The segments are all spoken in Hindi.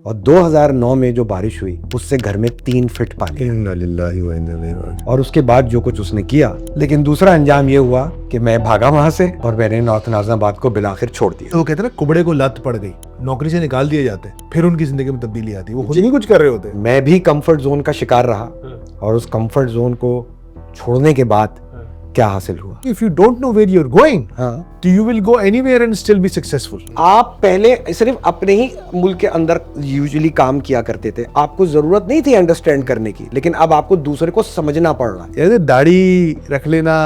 और 2009 में जो बारिश हुई उससे घर में 3 फीट पानी, इन्ना लिल्लाहि व इन्ना इलैहि राजिऊन। और उसके बाद जो कुछ उसने किया, लेकिन दूसरा अंजाम ये हुआ कि मैं भागा वहां से और मैंने नॉर्थ नाजिमाबाद को बिलाखिर छोड़ दिया। तो वो कहते हैं ना, कुबड़े को लत पड़ गई, नौकरी से निकाल दिए जाते हैं, फिर उनकी जिंदगी में तब्दीली आती है, वो खुद नहीं कुछ कर रहे होते। मैं भी कंफर्ट जोन का शिकार रहा और उस कंफर्ट जोन को छोड़ने के बाद क्या हासिल हुआ। If you don't know where you're going, हाँ, you will go anywhere and still be successful. आप पहले सिर्फ अपने ही मुल्क के अंदर यूजुअली काम किया करते थे, आपको जरूरत नहीं थी अंडरस्टैंड करने की, लेकिन अब आपको दूसरे को समझना पड़ रहा है। यार दाढ़ी रख लेना,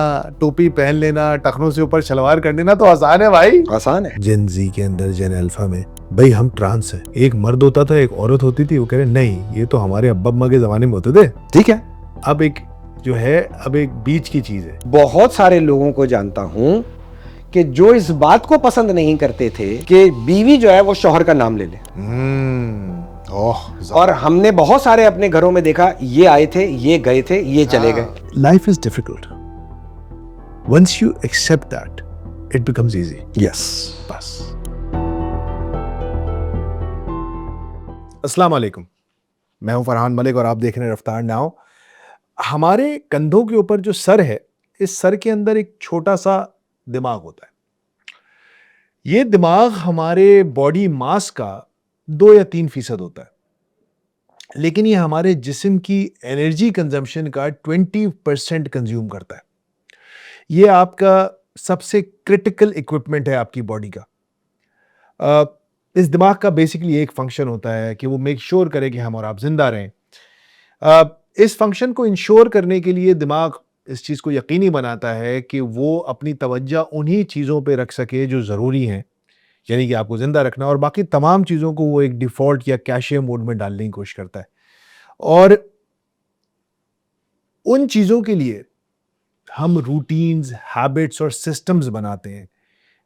टोपी पहन लेना, टखनों से ऊपर शलवार कर लेना तो आसान है भाई। आसान है। जेन जी के अंदर, जेन अल्फा में भाई हम ट्रांस है। एक मर्द होता था, एक औरत होती थी, वो कह रहे नहीं ये तो हमारे अब्बा अम्मा के जमाने में होते थे। ठीक है, अब एक जो है, अब एक बीच की चीज है। बहुत सारे लोगों को जानता हूं कि जो इस बात को पसंद नहीं करते थे कि बीवी जो है वो शौहर का नाम ले ले। और हमने बहुत सारे अपने घरों में देखा, ये आए थे, ये गए थे, ये चले गए। Life is difficult, once you accept that it becomes easy. Yes, बस। अस्सलाम वालेकुम, मैं हूं फरहान मलिक और आप देख रहे हैं रफ्तार नाउ। हमारे कंधों के ऊपर जो सर है, इस सर के अंदर एक छोटा सा दिमाग होता है। ये दिमाग हमारे बॉडी मास का 2 या 3% होता है, लेकिन ये हमारे जिस्म की एनर्जी कंजम्पशन का 20% कंज्यूम करता है। ये आपका सबसे क्रिटिकल इक्विपमेंट है आपकी बॉडी का। इस दिमाग का बेसिकली एक फंक्शन होता है कि वो मेक श्योर करे कि हम और आप जिंदा रहें। इस फंक्शन को इंश्योर करने के लिए दिमाग इस चीज़ को यकीनी बनाता है कि वो अपनी तवज्जो उन्हीं चीज़ों पे रख सके जो ज़रूरी हैं, यानी कि आपको ज़िंदा रखना, और बाकी तमाम चीज़ों को वो एक डिफ़ॉल्ट या कैशे मोड में डालने की कोशिश करता है। और उन चीज़ों के लिए हम रूटीन्स, हैबिट्स और सिस्टम्स बनाते हैं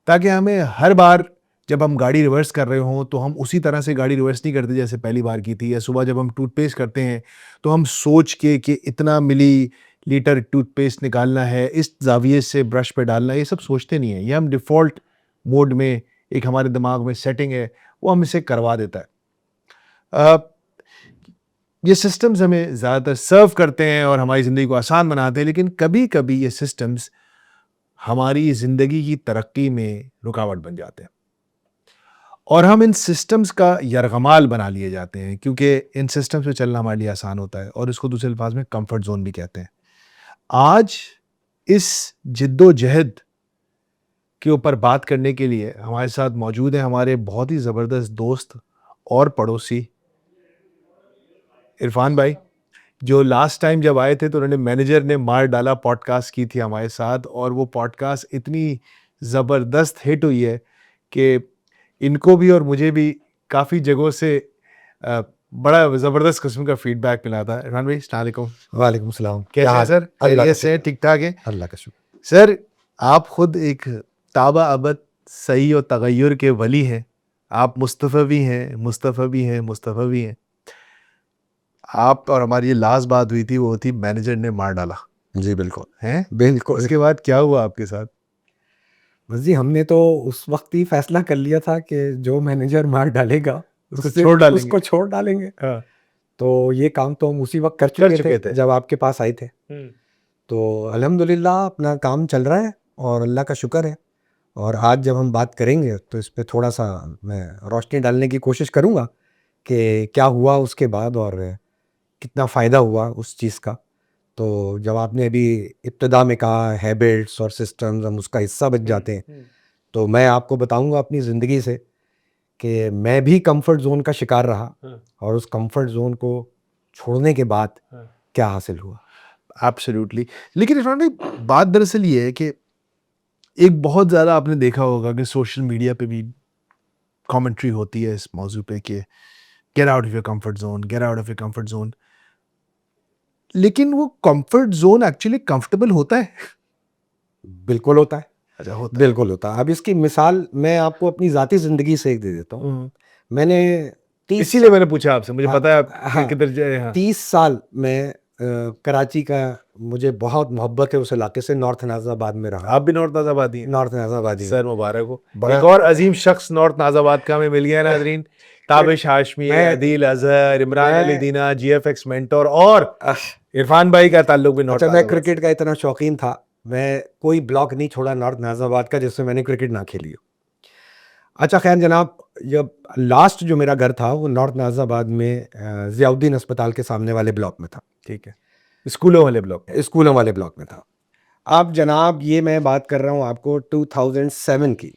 ताकि हमें हर बार जब हम गाड़ी रिवर्स कर रहे हों तो हम उसी तरह से गाड़ी रिवर्स नहीं करते जैसे पहली बार की थी। या सुबह जब हम टूथपेस्ट करते हैं तो हम सोच के कि इतना मिली लीटर टूथपेस्ट निकालना है, इस जाविये से ब्रश पे डालना है, ये सब सोचते नहीं है। ये हम डिफ़ॉल्ट मोड में, एक हमारे दिमाग में सेटिंग है, वो हम इसे करवा देता है। ये सिस्टम्स हमें ज़्यादातर सर्व करते हैं और हमारी ज़िंदगी को आसान बनाते हैं, लेकिन कभी कभी ये सिस्टम्स हमारी ज़िंदगी की तरक्की में रुकावट बन जाते हैं और हम इन सिस्टम्स का यरगमाल बना लिए जाते हैं, क्योंकि इन सिस्टम्स पे चलना हमारे लिए आसान होता है और इसको दूसरे अल्फाज में कंफर्ट जोन भी कहते हैं। आज इस जिद्दोजहद के ऊपर बात करने के लिए हमारे साथ मौजूद हैं हमारे बहुत ही ज़बरदस्त दोस्त और पड़ोसी इरफान भाई, जो लास्ट टाइम जब आए थे तो उन्होंने मैनेजर ने मार डाला पॉडकास्ट की थी हमारे साथ, और वो पॉडकास्ट इतनी ज़बरदस्त हिट हुई है कि इनको भी और मुझे भी काफ़ी जगहों से बड़ा ज़बरदस्त किस्म का फीडबैक मिला था। इरफान भाई अस्सलाम वालेकुम। वालेकुम सलाम। कैसे हैं सर? अल्लाह खैरियत से हैं? ठीक ठाक हैं? अल्लाह का शुक्र। सर, आप खुद एक ताबा अबद सही और तगय्युर के वली हैं। आप मुस्तफ़ा भी हैं, मुस्तफ़ा भी हैं, मुस्तफ़ा भी हैं। आप और हमारी ये लास्ट बात हुई थी, वो थी मैनेजर ने मार डाला। जी बिल्कुल, हैं? बिल्कुल। उसके बाद क्या हुआ आपके साथ? बस जी, हमने तो उस वक्त ही फैसला कर लिया था कि जो मैनेजर मार डालेगा उसको छोड़ डालेंगे। उसको छोड़ डालेंगे। हाँ। तो ये काम तो हम उसी वक्त कर कर चुके चुके थे थे। जब आपके पास आए थे। तो अल्हम्दुलिल्लाह अपना काम चल रहा है और अल्लाह का शुक्र है। और आज जब हम बात करेंगे तो इस पे थोड़ा सा मैं रोशनी डालने की कोशिश करूँगा कि क्या हुआ उसके बाद और कितना फ़ायदा हुआ उस चीज़ का। तो जब आपने अभी इब्तिदा में कहा हैबिट्स और सिस्टम्स हम उसका हिस्सा बन जाते हैं, तो मैं आपको बताऊंगा अपनी ज़िंदगी से कि मैं भी कंफर्ट जोन का शिकार रहा और उस कंफर्ट जोन को छोड़ने के बाद क्या हासिल हुआ। एब्सोल्युटली। लेकिन इरफान भाई, बात दरअसल ये है कि एक बहुत ज़्यादा आपने देखा होगा कि सोशल मीडिया पे भी कमेंट्री होती है इस मौजू पे कि get out of your comfort zone, get out of your comfort zone. लेकिन वो कंफर्ट जोन एक्चुअली कंफर्टेबल होता है? बिल्कुल होता है, अच्छा, होता है। बिल्कुल होता है। अब इसकी मिसाल मैं आपको अपनी ज़ाती ज़िंदगी से एक दे देता हूँ। मैंने 30 इसीलिए मैंने पूछा आपसे, मुझे हाँ, पता है आप हाँ, किधर जाए। हाँ। 30 साल मैं कराची का, मुझे बहुत मोहब्बत है उस इलाके से, नॉर्थ नाज़ाबाद में रहा। आप भी नॉर्थ नाज़ाबादी हैं? नॉर्थ नाज़ाबादी सर मुबारक हो। बड़ा एक और अजीम शख्स नॉर्थ नाज़ाबाद का हमें मिल गया है नाजरीन, ताबिश हाशमी, मैं- अदील अजहर, इमरान मैं- अली दीना, जीएफएक्स मेंटोर और इरफान भाई का ताल्लुक भी नॉर्थ अच्छा, मैं नाज़िमाबाद क्रिकेट का इतना शौकीन था, मैं कोई ब्लॉक नहीं छोड़ा नॉर्थ नाज़िमाबाद का जिससे मैंने क्रिकेट ना खेली हो। अच्छा खैर जनाब, जब लास्ट जो मेरा घर था वो नॉर्थ नाज़िमाबाद में ज़ियाउद्दीन अस्पताल के सामने वाले ब्लॉक में था। ठीक है, स्कूलों वाले ब्लॉक। स्कूलों वाले ब्लॉक में था। अब जनाब ये मैं बात कर रहा हूँ आपको 2007 की।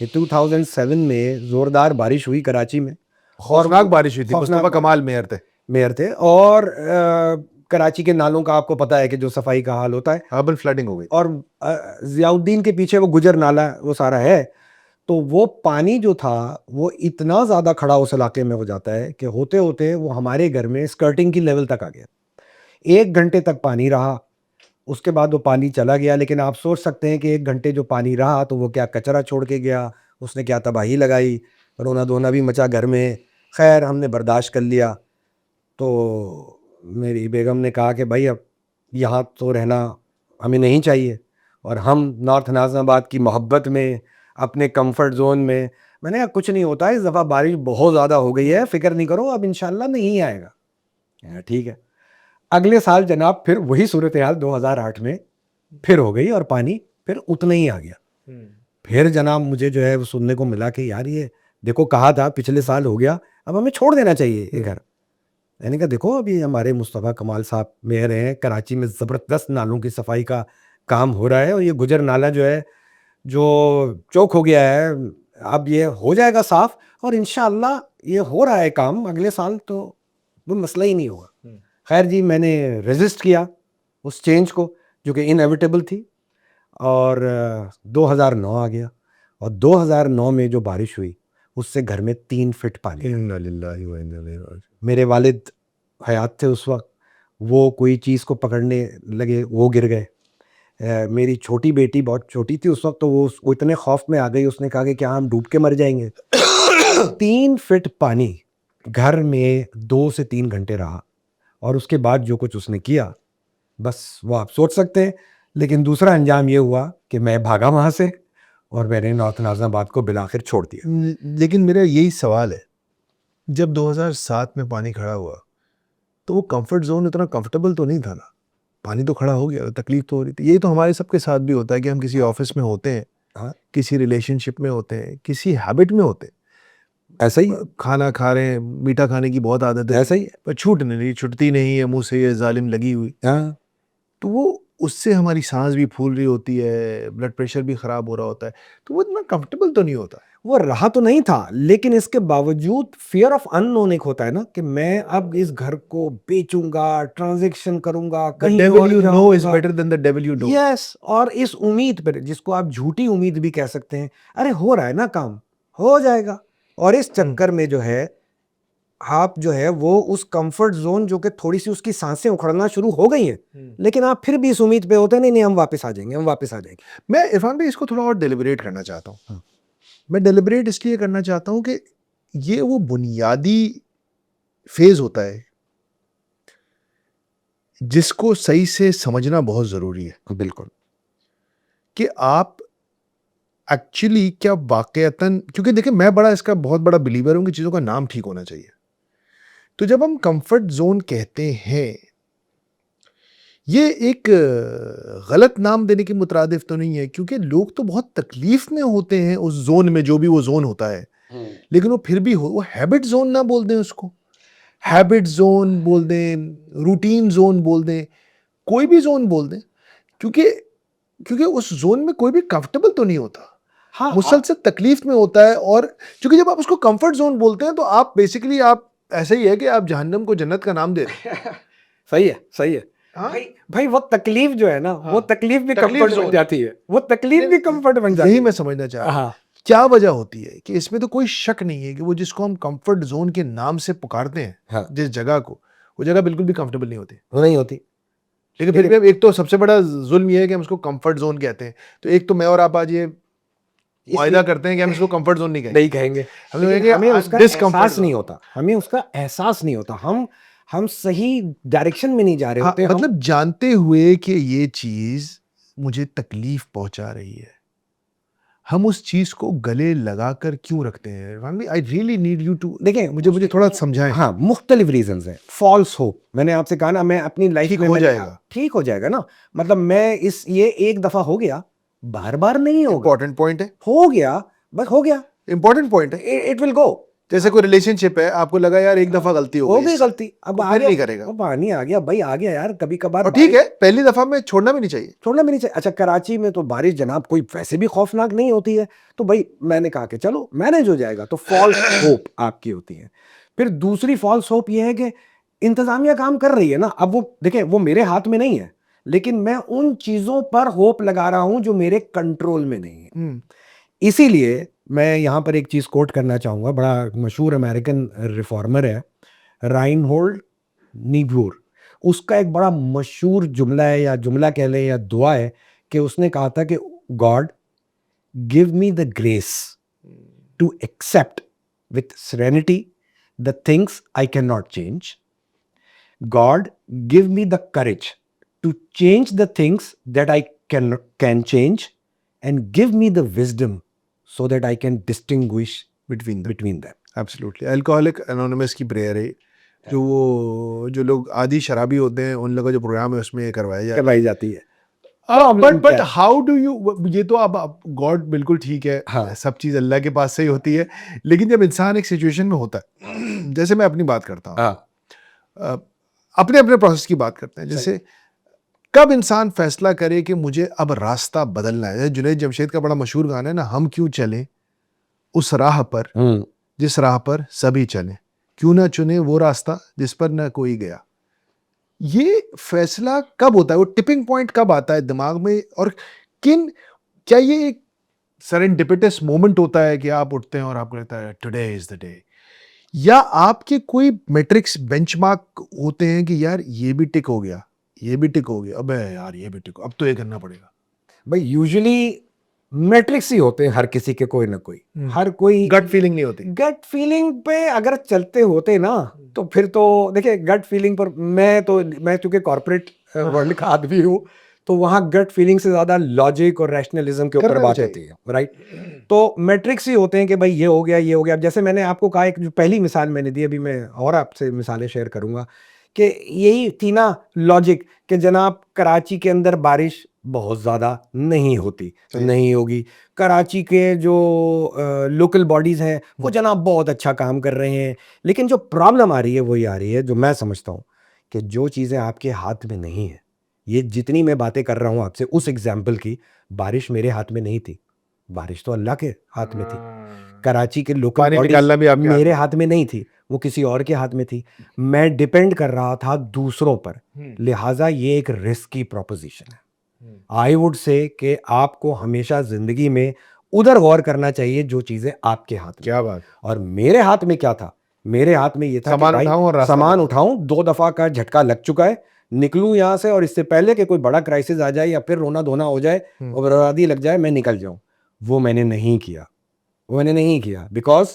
ये 2007 में ज़ोरदार बारिश हुई कराची में, खौफनाक बारिश हुई थी, खौफनाक मुस्तफा कमाल मेयर थे। मेयर थे, और कराची के नालों का आपको पता है कि जो सफाई का हाल होता है, अर्बन फ्लडिंग हो गई। और ज़ियाउद्दीन के पीछे वो गुजर नाला वो सारा है, तो वो पानी जो था वो इतना ज़्यादा खड़ा उस इलाके में हो जाता है कि होते होते वो हमारे घर में स्कर्टिंग की लेवल तक आ गया। 1 घंटे तक पानी रहा, उसके बाद वो पानी चला गया। लेकिन आप सोच सकते हैं कि 1 घंटे जो पानी रहा तो वो क्या कचरा छोड़ के गया, उसने क्या तबाही लगाई, रोना धोना भी मचा घर में। खैर हमने बर्दाश्त कर लिया। तो मेरी बेगम ने कहा कि भाई अब यहाँ तो रहना हमें नहीं चाहिए, और हम नॉर्थ नाज़िमाबाद की मोहब्बत में, अपने कंफर्ट जोन में। मैंने कहा कुछ नहीं होता, इस दफ़ा बारिश बहुत ज़्यादा हो गई है, फिक्र नहीं करो, अब इंशाल्लाह नहीं आएगा। ठीक है। अगले साल जनाब फिर वही सूरत हाल 2008 में फिर हो गई, और पानी फिर उतना ही आ गया। फिर जनाब मुझे जो है वो सुनने को मिला कि यार ये देखो, कहा था पिछले साल हो गया, अब हमें छोड़ देना चाहिए ये घर। मैंने कहा देखो, अभी हमारे मुस्तफ़ा कमाल साहब मेयर हैं, कराची में ज़बरदस्त नालों की सफाई का काम हो रहा है, और ये गुजर नाला जो है जो चौक हो गया है, अब ये हो जाएगा साफ, और इंशाअल्लाह ये हो रहा है काम, अगले साल तो वो मसला ही नहीं होगा। खैर जी, मैंने रेजिस्ट किया उस चेंज को जो कि इनएविटेबल थी, और 2009 आ गया, और 2009 में जो बारिश हुई उससे घर में 3 फीट पानी। इन्ना लिल्लाहि व इन्ना इलैहि राजिऊन। मेरे वालिद हयात थे उस वक्त, वो कोई चीज़ को पकड़ने लगे, वो गिर गए। मेरी छोटी बेटी बहुत छोटी थी उस वक्त, तो वो इतने खौफ में आ गई, उसने कहा कि क्या हम डूब के मर जाएंगे। 3 फीट पानी घर में 2 से 3 घंटे रहा, और उसके बाद जो कुछ उसने किया बस वो आप सोच सकते हैं। लेकिन दूसरा अंजाम ये हुआ कि मैं भागा वहाँ से, और मैंने नॉर्थ नाज़िमाबाद को बिलाखिर छोड़ दिया। लेकिन मेरा यही सवाल है, जब 2007 में पानी खड़ा हुआ तो वो कंफर्ट जोन इतना कंफर्टेबल तो नहीं था ना। पानी तो खड़ा हो गया, तकलीफ तो हो रही थी। ये तो हमारे सबके साथ भी होता है कि हम किसी ऑफिस में होते हैं, हाँ, किसी रिलेशनशिप में होते हैं, किसी हैबिट में होते हैं, ऐसा ही खाना खा रहे हैं, मीठा खाने की बहुत आदत है, ऐसा ही पर छूट नहीं रही, छुटती नहीं है, मुंह से ये जालिम लगी हुई। हाँ। तो वो उससे हमारी सांस भी फूल रही होती है, ब्लड प्रेशर भी खराब हो रहा होता है, तो वो इतना कंफर्टेबल तो नहीं होता। वो रहा तो नहीं था, लेकिन इसके बावजूद फियर ऑफ अननोन एक होता है ना, कि मैं अब इस घर को बेचूंगा, ट्रांजैक्शन करूंगा, The कहीं devil और you know is जाऊंगा। better than the devil you don't. Yes, और इस उम्मीद पर, जिसको आप झूठी उम्मीद भी कह सकते हैं, अरे हो रहा है ना काम, हो जाएगा। और इस चक्कर में जो है आप जो है वो उस कंफर्ट जोन, जो कि थोड़ी सी उसकी सांसें उखड़ना शुरू हो गई हैं, लेकिन आप फिर भी इस उम्मीद पे होते हैं, नहीं नहीं हम वापस आ जाएंगे, हम वापस आ जाएंगे। मैं इरफान भाई इसको थोड़ा और डेलिब्रेट करना चाहता हूँ। मैं डेलिब्रेट इसलिए करना चाहता हूँ कि ये वो बुनियादी फेज होता है जिसको सही से समझना बहुत जरूरी है बिल्कुल। कि आप एक्चुअली क्या वाकयातन, क्योंकि देखिए मैं बड़ा इसका बहुत बड़ा बिलीवर हूं कि चीजों का नाम ठीक होना चाहिए। तो जब हम कंफर्ट जोन कहते हैं, ये एक गलत नाम देने की मुतरादिफ तो नहीं है, क्योंकि लोग तो बहुत तकलीफ में होते हैं उस जोन में, जो भी वो जोन होता है, लेकिन वो फिर भी वो हैबिट जोन ना बोल दें उसको, हैबिट जोन बोल दें, रूटीन जोन बोल दें, कोई भी जोन बोल दें, क्योंकि क्योंकि उस जोन में कोई भी कंफर्टेबल तो नहीं होता, हाँ, मुसलसल तकलीफ में होता है। और क्योंकि जब आप उसको कंफर्ट जोन बोलते हैं तो आप बेसिकली आप ऐसा ही है कि आप जहन्नम को जन्नत का नाम दे रहे हैं। सही है, सही है। हाँ? भाई वो तकलीफ जो है ना, वो तकलीफ भी तकलीफ कंफर्ट जो बन जाती है, वो तकलीफ भी कंफर्ट बन जाती यही है। मैं समझना चाह रहा हूँ। हाँ, क्या वजह होती है कि इसमें तो कोई शक नहीं है कि वो जिसको हम कंफर्ट जोन के नाम से पुकारते हैं, हाँ, जिस जगह को, वो जगह बिल्कुल भी कंफर्टेबल नहीं होती। वो नहीं होती। लेकिन फिर भी अब एक तो सबसे बड़ा जुल्म ये है कि हम इसको कंफर्ट जोन कहते हैं। तो एक तो मैं और आप आज ये वायदा करते हैं कि हम इसको कंफर्ट जोन नहीं कहेंगे, नहीं कहेंगे, हम लेकिन कहेंगे हमें उसका discomfort एहसास zone। नहीं होता, हमें उसका एहसास नहीं होता, हम सही डायरेक्शन में नहीं जा रहे हाँ, होते। हम मतलब जानते हुए कि ये चीज मुझे तकलीफ पहुंचा रही है, हम उस चीज को गले लगाकर क्यों रखते हैं? I really need you to, देखिए मुझे थोड़ा समझाएं। हाँ, मुख्तलिफ रीजंस हैं। फॉल्स होप, मैंने आपसे कहा ना, मैं अपनी लाइफ ठीक में हो मैंने जाएगा। ठीक हो जाएगा ना, मतलब मैं ये एक दफा हो गया, बार बार नहीं होगा। इंपॉर्टेंट पॉइंट है, हो गया, बस हो गया, इंपॉर्टेंट पॉइंट है। It will go. जैसे कोई रिलेशनशिप है, आपको लगा यार एक दफा गलती हो हो गई गई इससे, गलती, अब तो आ फिर गया, नहीं करेगा। अब पानी आ गया भाई, आ गया यार, कभी कभार और ठीक है, पहली दफा में छोड़ना भी नहीं चाहिए। छोड़ना भी नहीं चाहिए। अच्छा, कराची में तो बारिश जनाब कोई वैसे भी खौफनाक नहीं होती है, तो भाई मैंने कहा कि चलो मैनेज हो जाएगा, तो फॉल्स होप आपकी होती है। फिर दूसरी फॉल्स होप ये है कि इंतजामिया काम कर रही है ना, अब वो देखिए वो मेरे हाथ में नहीं है, लेकिन मैं उन चीजों पर होप लगा रहा हूं जो मेरे कंट्रोल में नहीं है। इसीलिए मैं यहां पर एक चीज कोट करना चाहूंगा, बड़ा मशहूर अमेरिकन रिफॉर्मर है राइनहोल्ड नीब्यूर, उसका एक बड़ा मशहूर जुमला है, या जुमला कह लें या दुआ है, कि उसने कहा था कि God give me the grace to accept with serenity the things I can not change, God give me the courage to change the things that I can change, and give me the wisdom so that I can distinguish between them. Absolutely. Alcoholic anonymous की प्रेयर है, जो लोग आदि शराबी होते हैं उन लोगों का जो प्रोग्राम है उसमें करवाई जाती है। बट हाउ डू यू, ये तो अब गॉड बिल्कुल ठीक है, हाँ, सब चीज अल्लाह के पास से ही होती है, लेकिन जब इंसान एक सिचुएशन में होता है, जैसे मैं अपनी बात करता हूँ, हाँ, अपने अपने प्रोसेस की बात करते हैं, जैसे कब इंसान फैसला करे कि मुझे अब रास्ता बदलना है। जुनैद जमशेद का बड़ा मशहूर गाना है ना, हम क्यों चलें उस राह पर जिस राह पर सभी चले, क्यों ना चुने वो रास्ता जिस पर ना कोई गया। ये फैसला कब होता है, वो टिपिंग पॉइंट कब आता है दिमाग में, और क्या ये एक सेरेंडिपिटस मोमेंट होता है कि आप उठते हैं और आपको लगता है टुडे इज द डे, या आपके कोई मैट्रिक्स बेंचमार्क होते हैं कि यार ये भी टिक हो गया, ये भी टिक हो गया, अबे यार ये भी टिक, अब तो ये करना पड़ेगा। भाई यूजुअली मैट्रिक्स ही होते हैं हर किसी के, कोई ना कोई, हर कोई गट फीलिंग नहीं होती। गट फीलिंग पे अगर चलते होते ना, तो फिर तो देखिए गट फीलिंग पर मैं चूंकि कॉर्पोरेट वर्ल्ड का आदमी हूँ, तो वहाँ गट फीलिंग से ज्यादा लॉजिक और रैशनलिज्म के ऊपर करना बात चाहिए। होती है, राइट। तो मैट्रिक्स ही होते हैं कि भाई ये हो गया, ये हो गया। अब जैसे मैंने आपको कहा, एक जो पहली मिसाल मैंने दी, अभी मैं और आपसे मिसालें शेयर करूंगा, कि यही थी ना लॉजिक, कि जनाब कराची के अंदर बारिश बहुत ज़्यादा नहीं होती, सही। नहीं होगी। कराची के जो लोकल बॉडीज़ हैं वो जनाब बहुत अच्छा काम कर रहे हैं, लेकिन जो प्रॉब्लम आ रही है वही आ रही है, जो मैं समझता हूँ कि जो चीज़ें आपके हाथ में नहीं है, ये जितनी मैं बातें कर रहा हूँ आपसे उस एग्जाम्पल की, बारिश मेरे हाथ में नहीं थी, बारिश तो अल्लाह के हाथ में थी। कराची के लोकल पानी निकालना भी आपके मेरे हाथ में नहीं थी, वो किसी और के हाथ में थी। मैं डिपेंड कर रहा था दूसरों पर, लिहाजा ये एक रिस्की प्रोपोजिशन है। आई वुड से कि आपको हमेशा जिंदगी में उधर गौर करना चाहिए जो चीजें आपके हाथ में। क्या बात। और मेरे हाथ में क्या था? मेरे हाथ में ये था सामान कि भाई उठाऊं और रास्ता सामान बताऊं। उठाऊं, 2 दफा का झटका लग चुका है, निकलूं यहां से, और इससे पहले कि कोई बड़ा क्राइसिस आ जाए या फिर रोना धोना हो जाए और बर्बादी लग जाए, मैं निकल जाऊं। वो मैंने नहीं किया, बिकॉज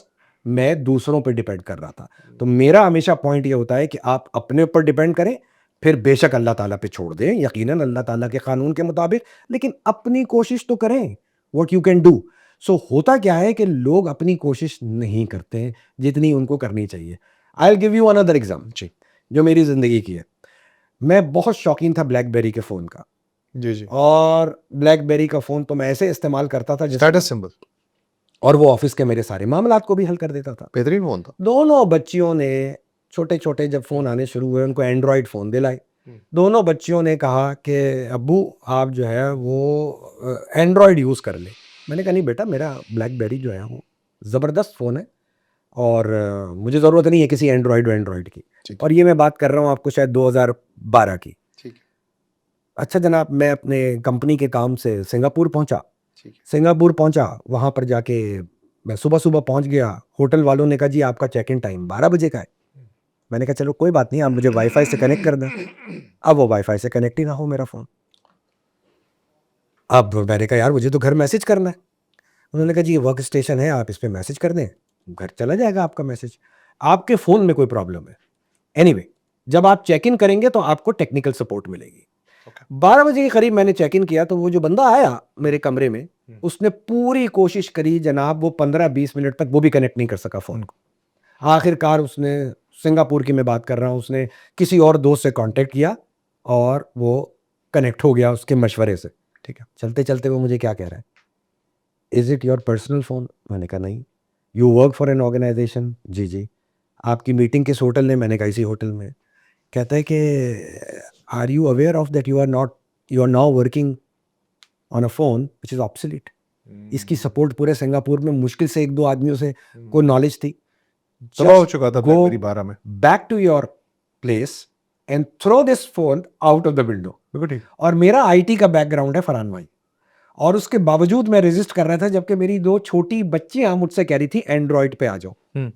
मैं दूसरों पर डिपेंड कर रहा था। तो मेरा हमेशा पॉइंट ये होता है कि आप अपने ऊपर डिपेंड करें, फिर बेशक अल्लाह ताला पे छोड़ दें, यकीनन अल्लाह ताला के कानून के मुताबिक, लेकिन अपनी कोशिश तो करें, व्हाट यू कैन डू। सो होता क्या है कि लोग अपनी कोशिश नहीं करते हैं जितनी उनको करनी चाहिए। I will give you another example जो मेरी जिंदगी की है। मैं बहुत शौकीन था ब्लैकबेरी के फ़ोन का, जी। और ब्लैकबेरी का फ़ोन तो मैं ऐसे इस्तेमाल करता था जैसे, स्टेटस सिंबल, और वो ऑफिस के मेरे सारे मामलात को भी हल कर देता था। बेहतरीन फोन था। दोनों बच्चियों ने, छोटे छोटे जब फ़ोन आने शुरू हुए, उनको एंड्रॉयड फ़ोन दिलाए। दोनों बच्चियों ने कहा कि अब्बू आप जो है वो एंड्रॉयड यूज़ कर ले। मैंने कहा नहीं बेटा, मेरा ब्लैकबेरी जो है वो ज़बरदस्त फ़ोन है, और मुझे ज़रूरत नहीं है किसी एंड्रॉयड की। और ये मैं बात कर रहा हूँ आपको शायद 2012 की। अच्छा जनाब, मैं अपने कंपनी के काम से सिंगापुर पहुंचा। वहां पर जाके मैं सुबह सुबह पहुंच गया। होटल वालों ने कहा जी आपका चेक इन टाइम 12 बजे का है। मैंने कहा चलो कोई बात नहीं, आप मुझे वाईफाई से कनेक्ट कर दें। अब वो वाईफाई से कनेक्ट ही ना हो मेरा फ़ोन। अब मैंने कहा यार मुझे तो घर मैसेज करना है। उन्होंने कहा जी ये वर्क स्टेशन है, आप इस पर मैसेज कर दें, घर चला जाएगा आपका मैसेज, आपके फ़ोन में कोई प्रॉब्लम है। एनीवे, जब आप चेक इन करेंगे तो आपको टेक्निकल सपोर्ट मिलेगी। 12 बजे के करीब मैंने चेक इन किया तो वो जो बंदा आया मेरे कमरे में, उसने पूरी कोशिश करी जनाब, वो 15-20 मिनट तक वो भी कनेक्ट नहीं कर सका फ़ोन को। आखिरकार उसने, सिंगापुर की मैं बात कर रहा हूँ, उसने किसी और दोस्त से कांटेक्ट किया और वो कनेक्ट हो गया उसके मशवरे से। ठीक है, चलते चलते वो मुझे क्या कह रहा है, is it your personal phone? मैंने कहा नहीं। You work for an organization? जी जी। आपकी मीटिंग किस होटल ने? मैंने कहा इसी होटल में। कहता है कि are you aware of that you are now working on a phone which is obsolete. इसकी सपोर्ट पूरे सिंगापुर में मुश्किल से 1-2 आदमियों से को नॉलेज थी। तबाह हो चुका था गो BlackBerry 12 में। Back to your place and throw this phone out of the window. बिल्कुल ठीक। और मेरा आईटी का बैकग्राउंड है फरहान भाई, और उसके बावजूद मैं रेजिस्ट कर रहा था, जबकि मेरी 2 छोटी बच्चियां मुझसे कह रही थी एंड्रॉइड पे आ जाओ।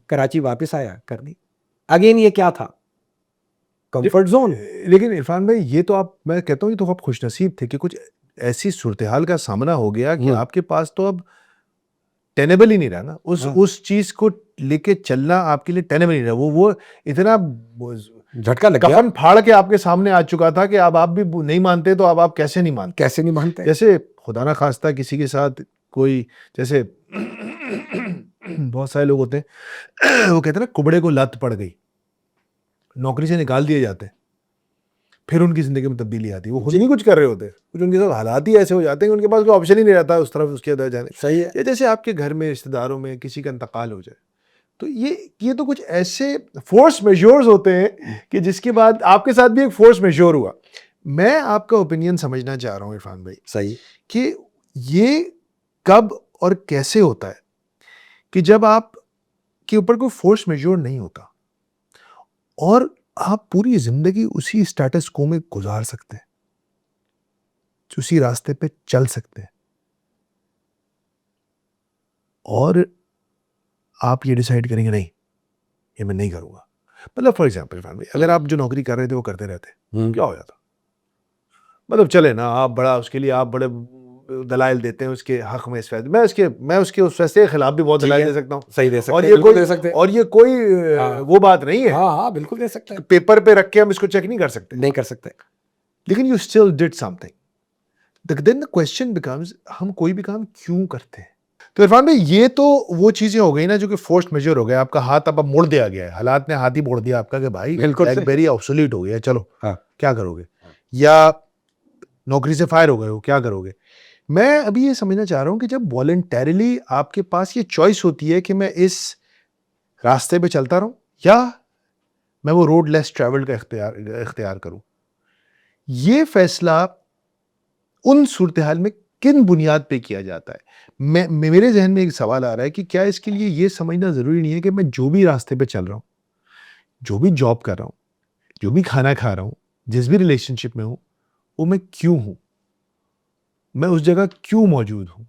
कराची वापस आया, कर दी। अगेन ये क्या था? Comfort zone. लेकिन इरफान भाई, ये तो आप, मैं कहता हूँ ये तो आप खुशनसीब थे कि कुछ ऐसी सूरत हाल का सामना हो गया कि आपके पास तो अब टेनेबल ही नहीं रहा ना, उस चीज को लेके चलना आपके लिए टेनेबल नहीं रहा। वो इतना झटका लग गया, कफन फाड़ के आपके सामने आ चुका था कि अब आप भी नहीं मानते तो अब आप कैसे नहीं मानते? कैसे नहीं मानते? जैसे खुदा ना खास्ता किसी के साथ कोई, जैसे बहुत सारे लोग होते हैं वो कहते हैं ना, कुबड़े को लत पड़ गई, नौकरी से निकाल दिए जाते हैं, फिर उनकी जिंदगी में तब्दीली आती है। वो खुद नहीं कुछ कर रहे होते, कुछ उनके साथ हालात ही ऐसे हो जाते हैं कि उनके पास कोई ऑप्शन ही नहीं रहता उस तरफ उसके अंदर जाने। सही है। या जैसे आपके घर में रिश्तेदारों में किसी का इंतकाल हो जाए, तो ये तो कुछ ऐसे फोर्स मेजोर्स होते हैं कि जिसके बाद आपके साथ भी एक फोर्स मेजोर हुआ। मैं आपका ओपिनियन समझना चाह रहा हूँ इरफान भाई, सही, कि ये कब और कैसे होता है कि जब आप के ऊपर कोई फोर्स मेजोर नहीं होता और आप पूरी जिंदगी उसी स्टेटस को में गुजार सकते हैं, उसी रास्ते पे चल सकते हैं, और आप ये डिसाइड करेंगे नहीं, ये मैं नहीं करूंगा। मतलब फॉर एग्जाम्पल इरफान भाई, अगर आप जो नौकरी कर रहे थे वो करते रहते, क्या हो जाता? मतलब चले ना, आप बड़ा उसके लिए आप बड़े दलाइल देते हैं उसके हक में, इस फैसले मैं उसके उस फैसले के खिलाफ भी बहुत दलाइल दे सकता हूँ। सही दे सकते और हैं, ये बिल्कुल कोई दे सकते हैं। और ये कोई वो बात नहीं है। हाँ हाँ, बिल्कुल दे सकते हैं, पेपर पे रख के हम इसको चेक नहीं कर सकते, नहीं कर सकते। लेकिन you still did something. Then the question becomes, हम कोई भी काम क्यों करते हैं? तो इरफान भाई, ये तो वो चीजें हो गई ना जो कि फोर्स मेजर हो गया, आपका हाथ अब मोड़ दिया गया है, हालात ने हाथ ही मोड़ दिया आपका कि भाई BlackBerry ऑब्सोलीट हो गया, चलो क्या करोगे? या नौकरी से फायर हो गए हो, क्या करोगे? मैं अभी ये समझना चाह रहा हूं कि जब वॉलंटरीली आपके पास ये चॉइस होती है कि मैं इस रास्ते पे चलता रहूं या मैं वो रोड लेस ट्रैवल का इख्तियार करूं, ये फैसला उन सूरत हाल में किन बुनियाद पे किया जाता है? मेरे जहन में एक सवाल आ रहा है कि क्या इसके लिए ये समझना जरूरी नहीं है कि मैं जो भी रास्ते पे चल रहा हूं, जो भी जॉब कर रहा हूं, जो भी खाना खा रहा हूं, जिस भी रिलेशनशिप में हूं, वो मैं क्यों हूं, मैं उस जगह क्यों मौजूद हूं,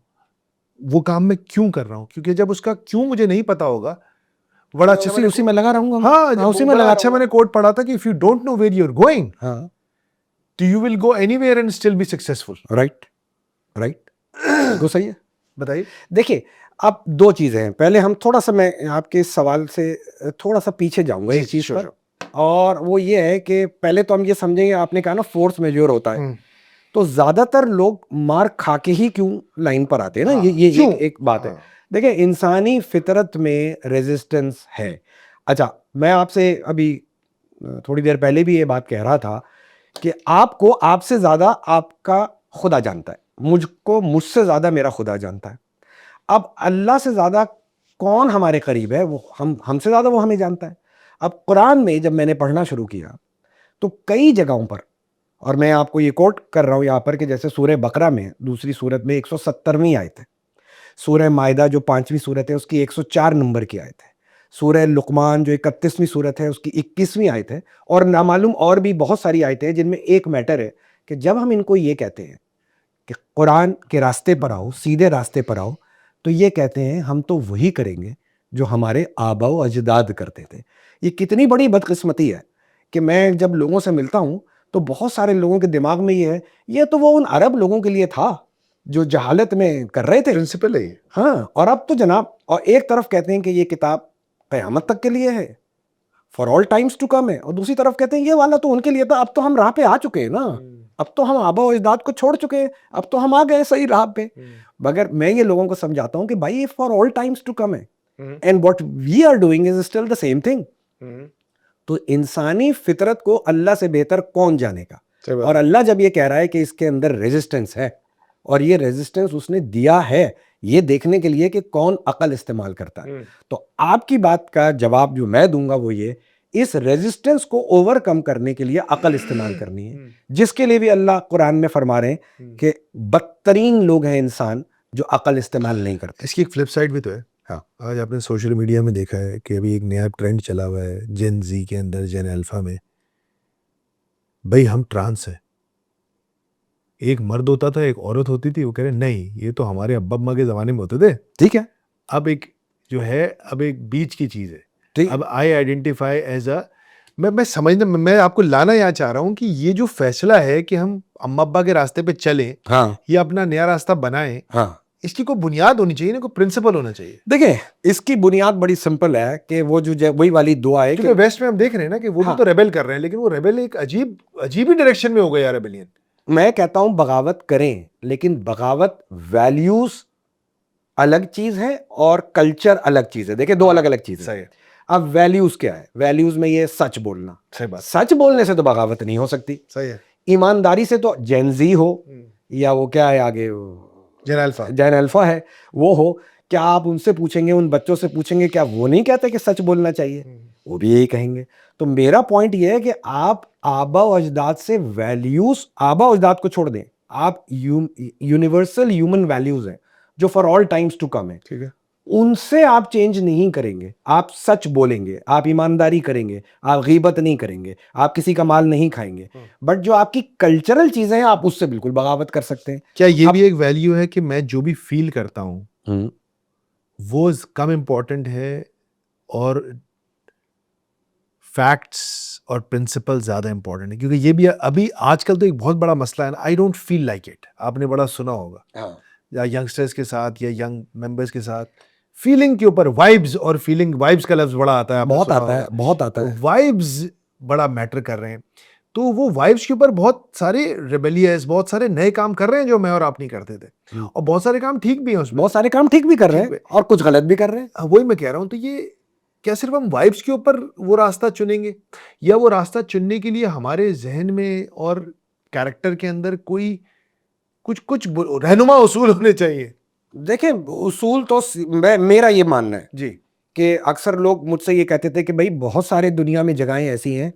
वो काम मैं क्यों कर रहा हूं? क्योंकि जब उसका क्यों मुझे नहीं पता होगा, बड़ा अच्छा उसी में लगा रहूंगा। हाँ, उसी में लगा। अच्छा, मैंने कोट पढ़ा था कि if you don't know where you are going, तो you will go anywhere and still be successful. Right, वो सही है। बताइए। देखिए, अब 2 चीजें हैं। पहले हम थोड़ा सा, मैं आपके इस सवाल से थोड़ा सा पीछे जाऊंगा एक चीज पर, और वो ये है कि पहले तो हम ये समझेंगे, आपने कहा ना फोर्स मेजर होता है, तो ज्यादातर लोग मार खा के ही क्यों लाइन पर आते हैं ना, ये एक बात है। देखिए, इंसानी फितरत में रेजिस्टेंस है। अच्छा, मैं आपसे अभी थोड़ी देर पहले भी ये बात कह रहा था कि आपको आपसे ज्यादा आपका खुदा जानता है, मुझको मुझसे ज्यादा मेरा खुदा जानता है। अब अल्लाह से ज्यादा कौन हमारे करीब है? वो हमसे ज्यादा वो हमें जानता है। अब कुरान में जब मैंने पढ़ना शुरू किया तो कई जगहों पर, और मैं आपको ये कोट कर रहा हूं यहां पर, कि जैसे सूरह बकरा में दूसरी सूरत में 170वीं आयत है, सूरह मायदा जो 5वीं सूरत है उसकी 104 नंबर की आयत है, सूरह लुकमान जो 31वीं सूरत है उसकी 21वीं आयत है, और नामालूम और भी बहुत सारी आयतें हैं जिनमें एक मैटर है कि जब हम इनको ये कहते हैं कि कुरान के रास्ते पर आओ, सीधे रास्ते पर आओ, तो ये कहते हैं हम तो वही करेंगे जो हमारे आबा व अजदाद करते थे। ये कितनी बड़ी बदकिस्मती है कि मैं जब लोगों से मिलता हूं तो बहुत सारे लोगों के दिमाग में ये है, ये तो वो उन अरब लोगों के लिए था जो जहालत में कर रहे थे, प्रिंसिपल है ये। हाँ, और अब तो जनाब, और एक तरफ कहते हैं कि ये किताब क़यामत तक के लिए है, for all times to come है, और दूसरी तरफ कहते हैं ये वाला तो उनके लिए था, अब तो हम राह पे आ चुके हैं ना, अब तो हम आबा और अजदाद को छोड़ चुके हैं, अब तो हम आ गए सही राह पे। मगर मैं ये लोगों को समझाता हूँ कि भाई for all times to come है, and what we are doing is still the same thing. तो इंसानी फितरत को अल्लाह से बेहतर कौन जानेगा। और अल्लाह जब ये कह रहा है कि इसके अंदर रेजिस्टेंस है, और ये रेजिस्टेंस उसने दिया है ये देखने के लिए कि कौन अकल इस्तेमाल करता है। तो आपकी बात का जवाब जो मैं दूंगा वो ये, इस रेजिस्टेंस को ओवरकम करने के लिए अकल इस्तेमाल करनी है, जिसके लिए भी अल्लाह कुरान में फरमा रहे हैं कि बदतरीन लोग हैं इंसान जो अकल इस्तेमाल नहीं करते। इसकी एक फ्लिप साइड भी तो है। हाँ, आज आपने सोशल मीडिया में देखा है कि अभी एक नया ट्रेंड चला हुआ है जेन जी के अंदर, जेन अल्फा में, भाई हम ट्रांस हैं। एक मर्द होता था, एक औरत होती थी, वो कह रहे नहीं ये तो हमारे अब्बा अम्मा के ज़माने में होते थे, ठीक है। अब एक जो है, अब एक बीच की चीज़ है। ठीक। अब आई आइडेंटिफाई एज अ, मैं आपको लाना यहाँ चाह रहा हूँ कि ये जो फैसला है कि हम अम्मा अब्बा के रास्ते पे चलें हाँ, या अपना नया रास्ता बनाएं, हाँ, इसकी कोई बुनियाद होनी चाहिए ना, कोई प्रिंसिपल होना चाहिए। देखिए इसकी बुनियाद बड़ी सिंपल है कि वो जो वही वाली दुआ है क्योंकि कि वेस्ट में हम देख रहे हैं ना कि वो भी तो रेबेल कर रहे हैं, लेकिन वो रेबेल एक अजीब ही डायरेक्शन में हो गया रेबेलियन। मैं कहता हूं बगावत करें, लेकिन बगावत वैल्यूज अलग चीज है और कल्चर अलग चीज है। देखिए दो अलग अलग चीज है। सही है। अब वैल्यूज क्या है? वैल्यूज में ये सच बोलना। सही बात। सच बोलने से तो बगावत नहीं हो सकती। सही है। ईमानदारी से तो जेनजी हो या वो क्या है आगे जेन अल्फा है वो हो, क्या आप उनसे पूछेंगे, उन बच्चों से पूछेंगे, क्या वो नहीं कहते कि सच बोलना चाहिए? वो भी यही कहेंगे। तो मेरा पॉइंट ये है कि आप आबा और अजदाद से वैल्यूज, आबा और अजदाद को छोड़ दें, आप यूनिवर्सल ह्यूमन वैल्यूज हैं जो for all times to come है, ठीक है, उनसे आप चेंज नहीं करेंगे। आप सच बोलेंगे, आप ईमानदारी करेंगे, आप गीबत नहीं करेंगे, आप किसी का माल नहीं खाएंगे, बट जो आपकी कल्चरल चीजें हैं आप उससे बिल्कुल बगावत कर सकते हैं। क्या ये भी एक वैल्यू है कि मैं जो भी फील करता हूँ वो कम इम्पोर्टेंट है और फैक्ट्स और प्रिंसिपल ज्यादा इंपॉर्टेंट है? क्योंकि ये भी अभी आजकल तो एक बहुत बड़ा मसला है ना, I don't feel like it. आपने बड़ा सुना होगा या यंगस्टर्स के साथ या यंग मेंबर्स के साथ, फीलिंग के ऊपर वाइब्स, और फीलिंग वाइब्स का लफ्ज बड़ा आता है, बहुत आता है, बहुत आता है। वाइब्स बड़ा मैटर कर रहे हैं। तो वो वाइब्स के ऊपर बहुत सारे रेबेलियस, बहुत सारे नए काम कर रहे हैं जो मैं और आप नहीं करते थे, और बहुत सारे काम ठीक भी हैं उसमें, बहुत सारे काम ठीक भी कर रहे हैं और कुछ गलत भी कर रहे हैं। वही मैं कह रहा हूं। तो ये क्या सिर्फ हम वाइब्स के ऊपर वो रास्ता चुनेंगे, या वो रास्ता चुनने के लिए हमारे जहन में और कैरेक्टर के अंदर कोई कुछ रहनुमा उसूल होने चाहिए? देखिए उसूल तो मेरा ये मानना है जी कि अक्सर लोग मुझसे ये कहते थे कि भाई बहुत सारे दुनिया में जगहें ऐसी हैं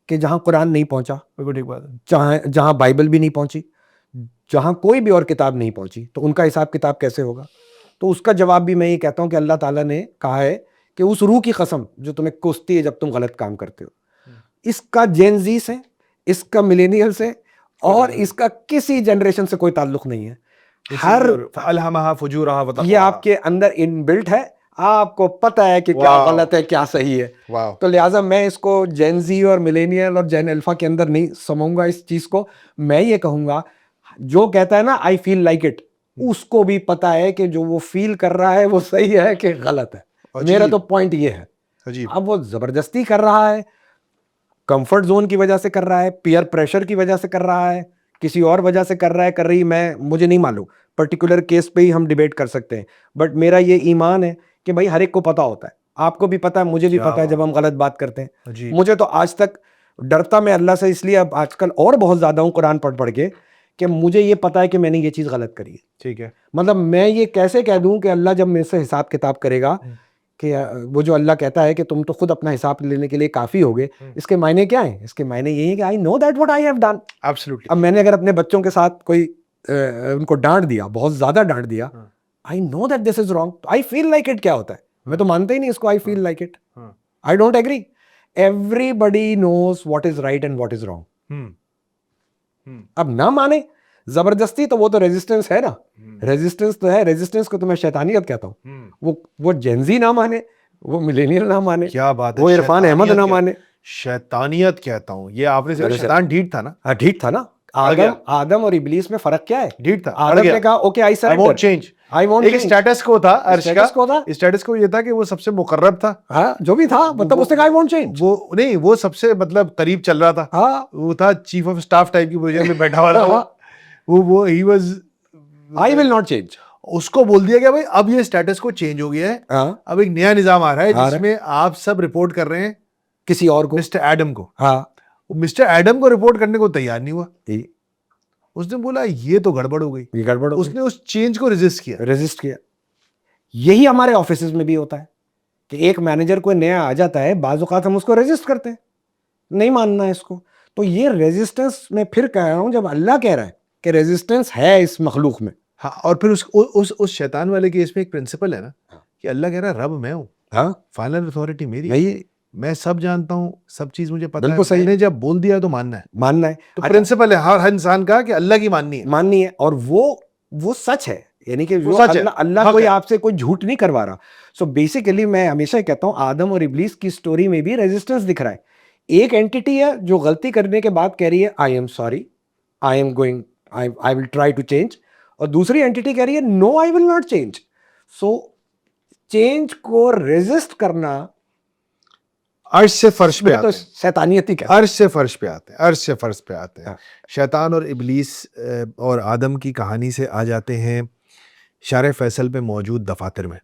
कि जहां कुरान नहीं पहुंचा, बिल्कुल ठीक बात है, जहां बाइबल भी नहीं पहुंची, जहां कोई भी और किताब नहीं पहुंची, तो उनका हिसाब किताब कैसे होगा? तो उसका जवाब भी मैं ये कहता हूं कि अल्लाह ताला ने कहा है कि उस रूह की कसम जो तुम्हें कोसती है जब तुम गलत काम करते हो, इसका जेनजी से, इसका मिलेनियल से और इसका किसी जनरेशन से कोई ताल्लुक नहीं है। हर अलहमहा फुजूरहा व ये आपके अंदर इनबिल्ट है, आपको पता है कि क्या गलत है क्या सही है। तो लिहाजा मैं इसको जेनजी और मिलेनियल और जेन अल्फा के अंदर नहीं समाऊंगा इस चीज को। मैं ये कहूंगा जो कहता है ना आई फील लाइक इट, उसको भी पता है कि जो वो फील कर रहा है वो सही है कि गलत है। मेरा तो पॉइंट ये है। अब वो जबरदस्ती कर रहा है, कंफर्ट जोन की वजह से कर रहा है, पीयर प्रेशर की वजह से कर रहा है, किसी और वजह से कर रहा है, कर रही, मुझे नहीं मालूम, पर्टिकुलर केस पे ही हम डिबेट कर सकते हैं। बट मेरा ये ईमान है कि भाई हर एक को पता होता है, आपको भी पता है, मुझे भी पता है जब हम गलत बात करते हैं। मुझे तो आज तक डरता मैं अल्लाह से इसलिए अब आजकल और बहुत ज्यादा हूँ कुरान पढ़ के कि मुझे ये पता है कि मैंने ये चीज गलत करी है। ठीक है, मतलब मैं ये कैसे कह दूं कि अल्लाह जब मेरे से हिसाब किताब करेगा कि वो जो अल्लाह कहता है कि तुम तो खुद अपना हिसाब लेने के लिए काफी होगे, इसके मायने क्या है? इसके मायने यही है कि आई know that what I have done. Absolutely. अब मैंने अगर अपने बच्चों के साथ कोई उनको डांट दिया, बहुत ज्यादा डांट दिया, I know that this is wrong, I feel like it क्या होता है? मैं तो मानता ही नहीं इसको, I feel like it, I don't agree. Everybody knows what is right and what is wrong. अब ना माने जबरदस्ती, तो वो तो रेजिस्टेंस है ना, रेजिस्टेंस तो है। रेजिस्टेंस को तो मैं शैतानियत कहता हूँ। वो जेनजी ना माने, वो मिलेनियल ना माने, क्या बात है, वो इरफान अहमद ना माने, शैतानियत कहता हूँ। ये आपने शैतान ढीठ था ना? हाँ ढीठ था ना। आदम और इब्लीस में फर्क क्या है? ढीठ था, आदम ने कहा okay I I won't surrender, change। I want एक स्टेटस को था अर्श का, स्टेटस को था, स्टेटस को ये था कि वो सबसे मुकर्रब था, हाँ जो भी था, मतलब उसने कहा आई वॉन्ट चेंज, वो नहीं, वो सबसे मतलब करीब चल रहा था, हाँ वो था चीफ ऑफ स्टाफ टाइप की पोजीशन में बैठा हुआ था, वो he was, I will not change. उसको बोल दिया गया भाई अब ये स्टेटस को चेंज हो गया है, हाँ अब एक नया निजाम आ रहा है आ रहा है। जिसमें आप सब रिपोर्ट कर रहे हैं किसी और को, मिस्टर एडम को। हाँ मिस्टर एडम को रिपोर्ट करने को तैयार नहीं हुआ, ये उसने बोला ये तो गड़बड़ हो गई, गड़बड़ हो उसने उस चेंज को रेजिस्ट किया। यही हमारे ऑफिसेज में भी होता है कि एक मैनेजर कोई नया आ जाता है, बाज़ औक़ात हम उसको रेजिस्ट करते हैं, नहीं मानना है इसको। तो ये रेजिस्टेंस मैं फिर कह रहा हूं, जब अल्लाह कह रहा है कि रेजिस्टेंस है इस मखलूक में, हाँ, और फिर उस शैतान वाले केस में एक प्रिंसिपल है ना कि अल्लाह कह रहा है रब मैं हूँ, हाँ फाइनल अथॉरिटी मेरी, यही मैं सब जानता हूँ, सब चीज मुझे पता बिल्कुल है, सही। मैंने जब बोल दिया तो मानना है, मानना है तो प्रिंसिपल है हर इंसान का कि अल्लाह की माननी है, और वो सच है, यानी कि वो जो सच है, अल्लाह हक कोई है। आपसे कोई झूठ नहीं करवा रहा। सो बेसिकली मैं हमेशा कहता हूं आदम और इब्लीस की स्टोरी में भी रेजिस्टेंस दिख रहा है। एक एंटिटी है जो गलती करने के बाद कह रही है I am sorry, I am going, I will try to change, और दूसरी एंटिटी कह रही है no I will not change. So change को रेजिस्ट करना अर्श से फर्श पे तो आते हैं, शैतानियत ही क्या, अर्श से फर्श पे आते हैं, अर्श से फर्श पे आते हैं। हाँ। शैतान और इब्लीस और आदम की कहानी से आ जाते हैं शारे फैसल पे मौजूद दफातर में।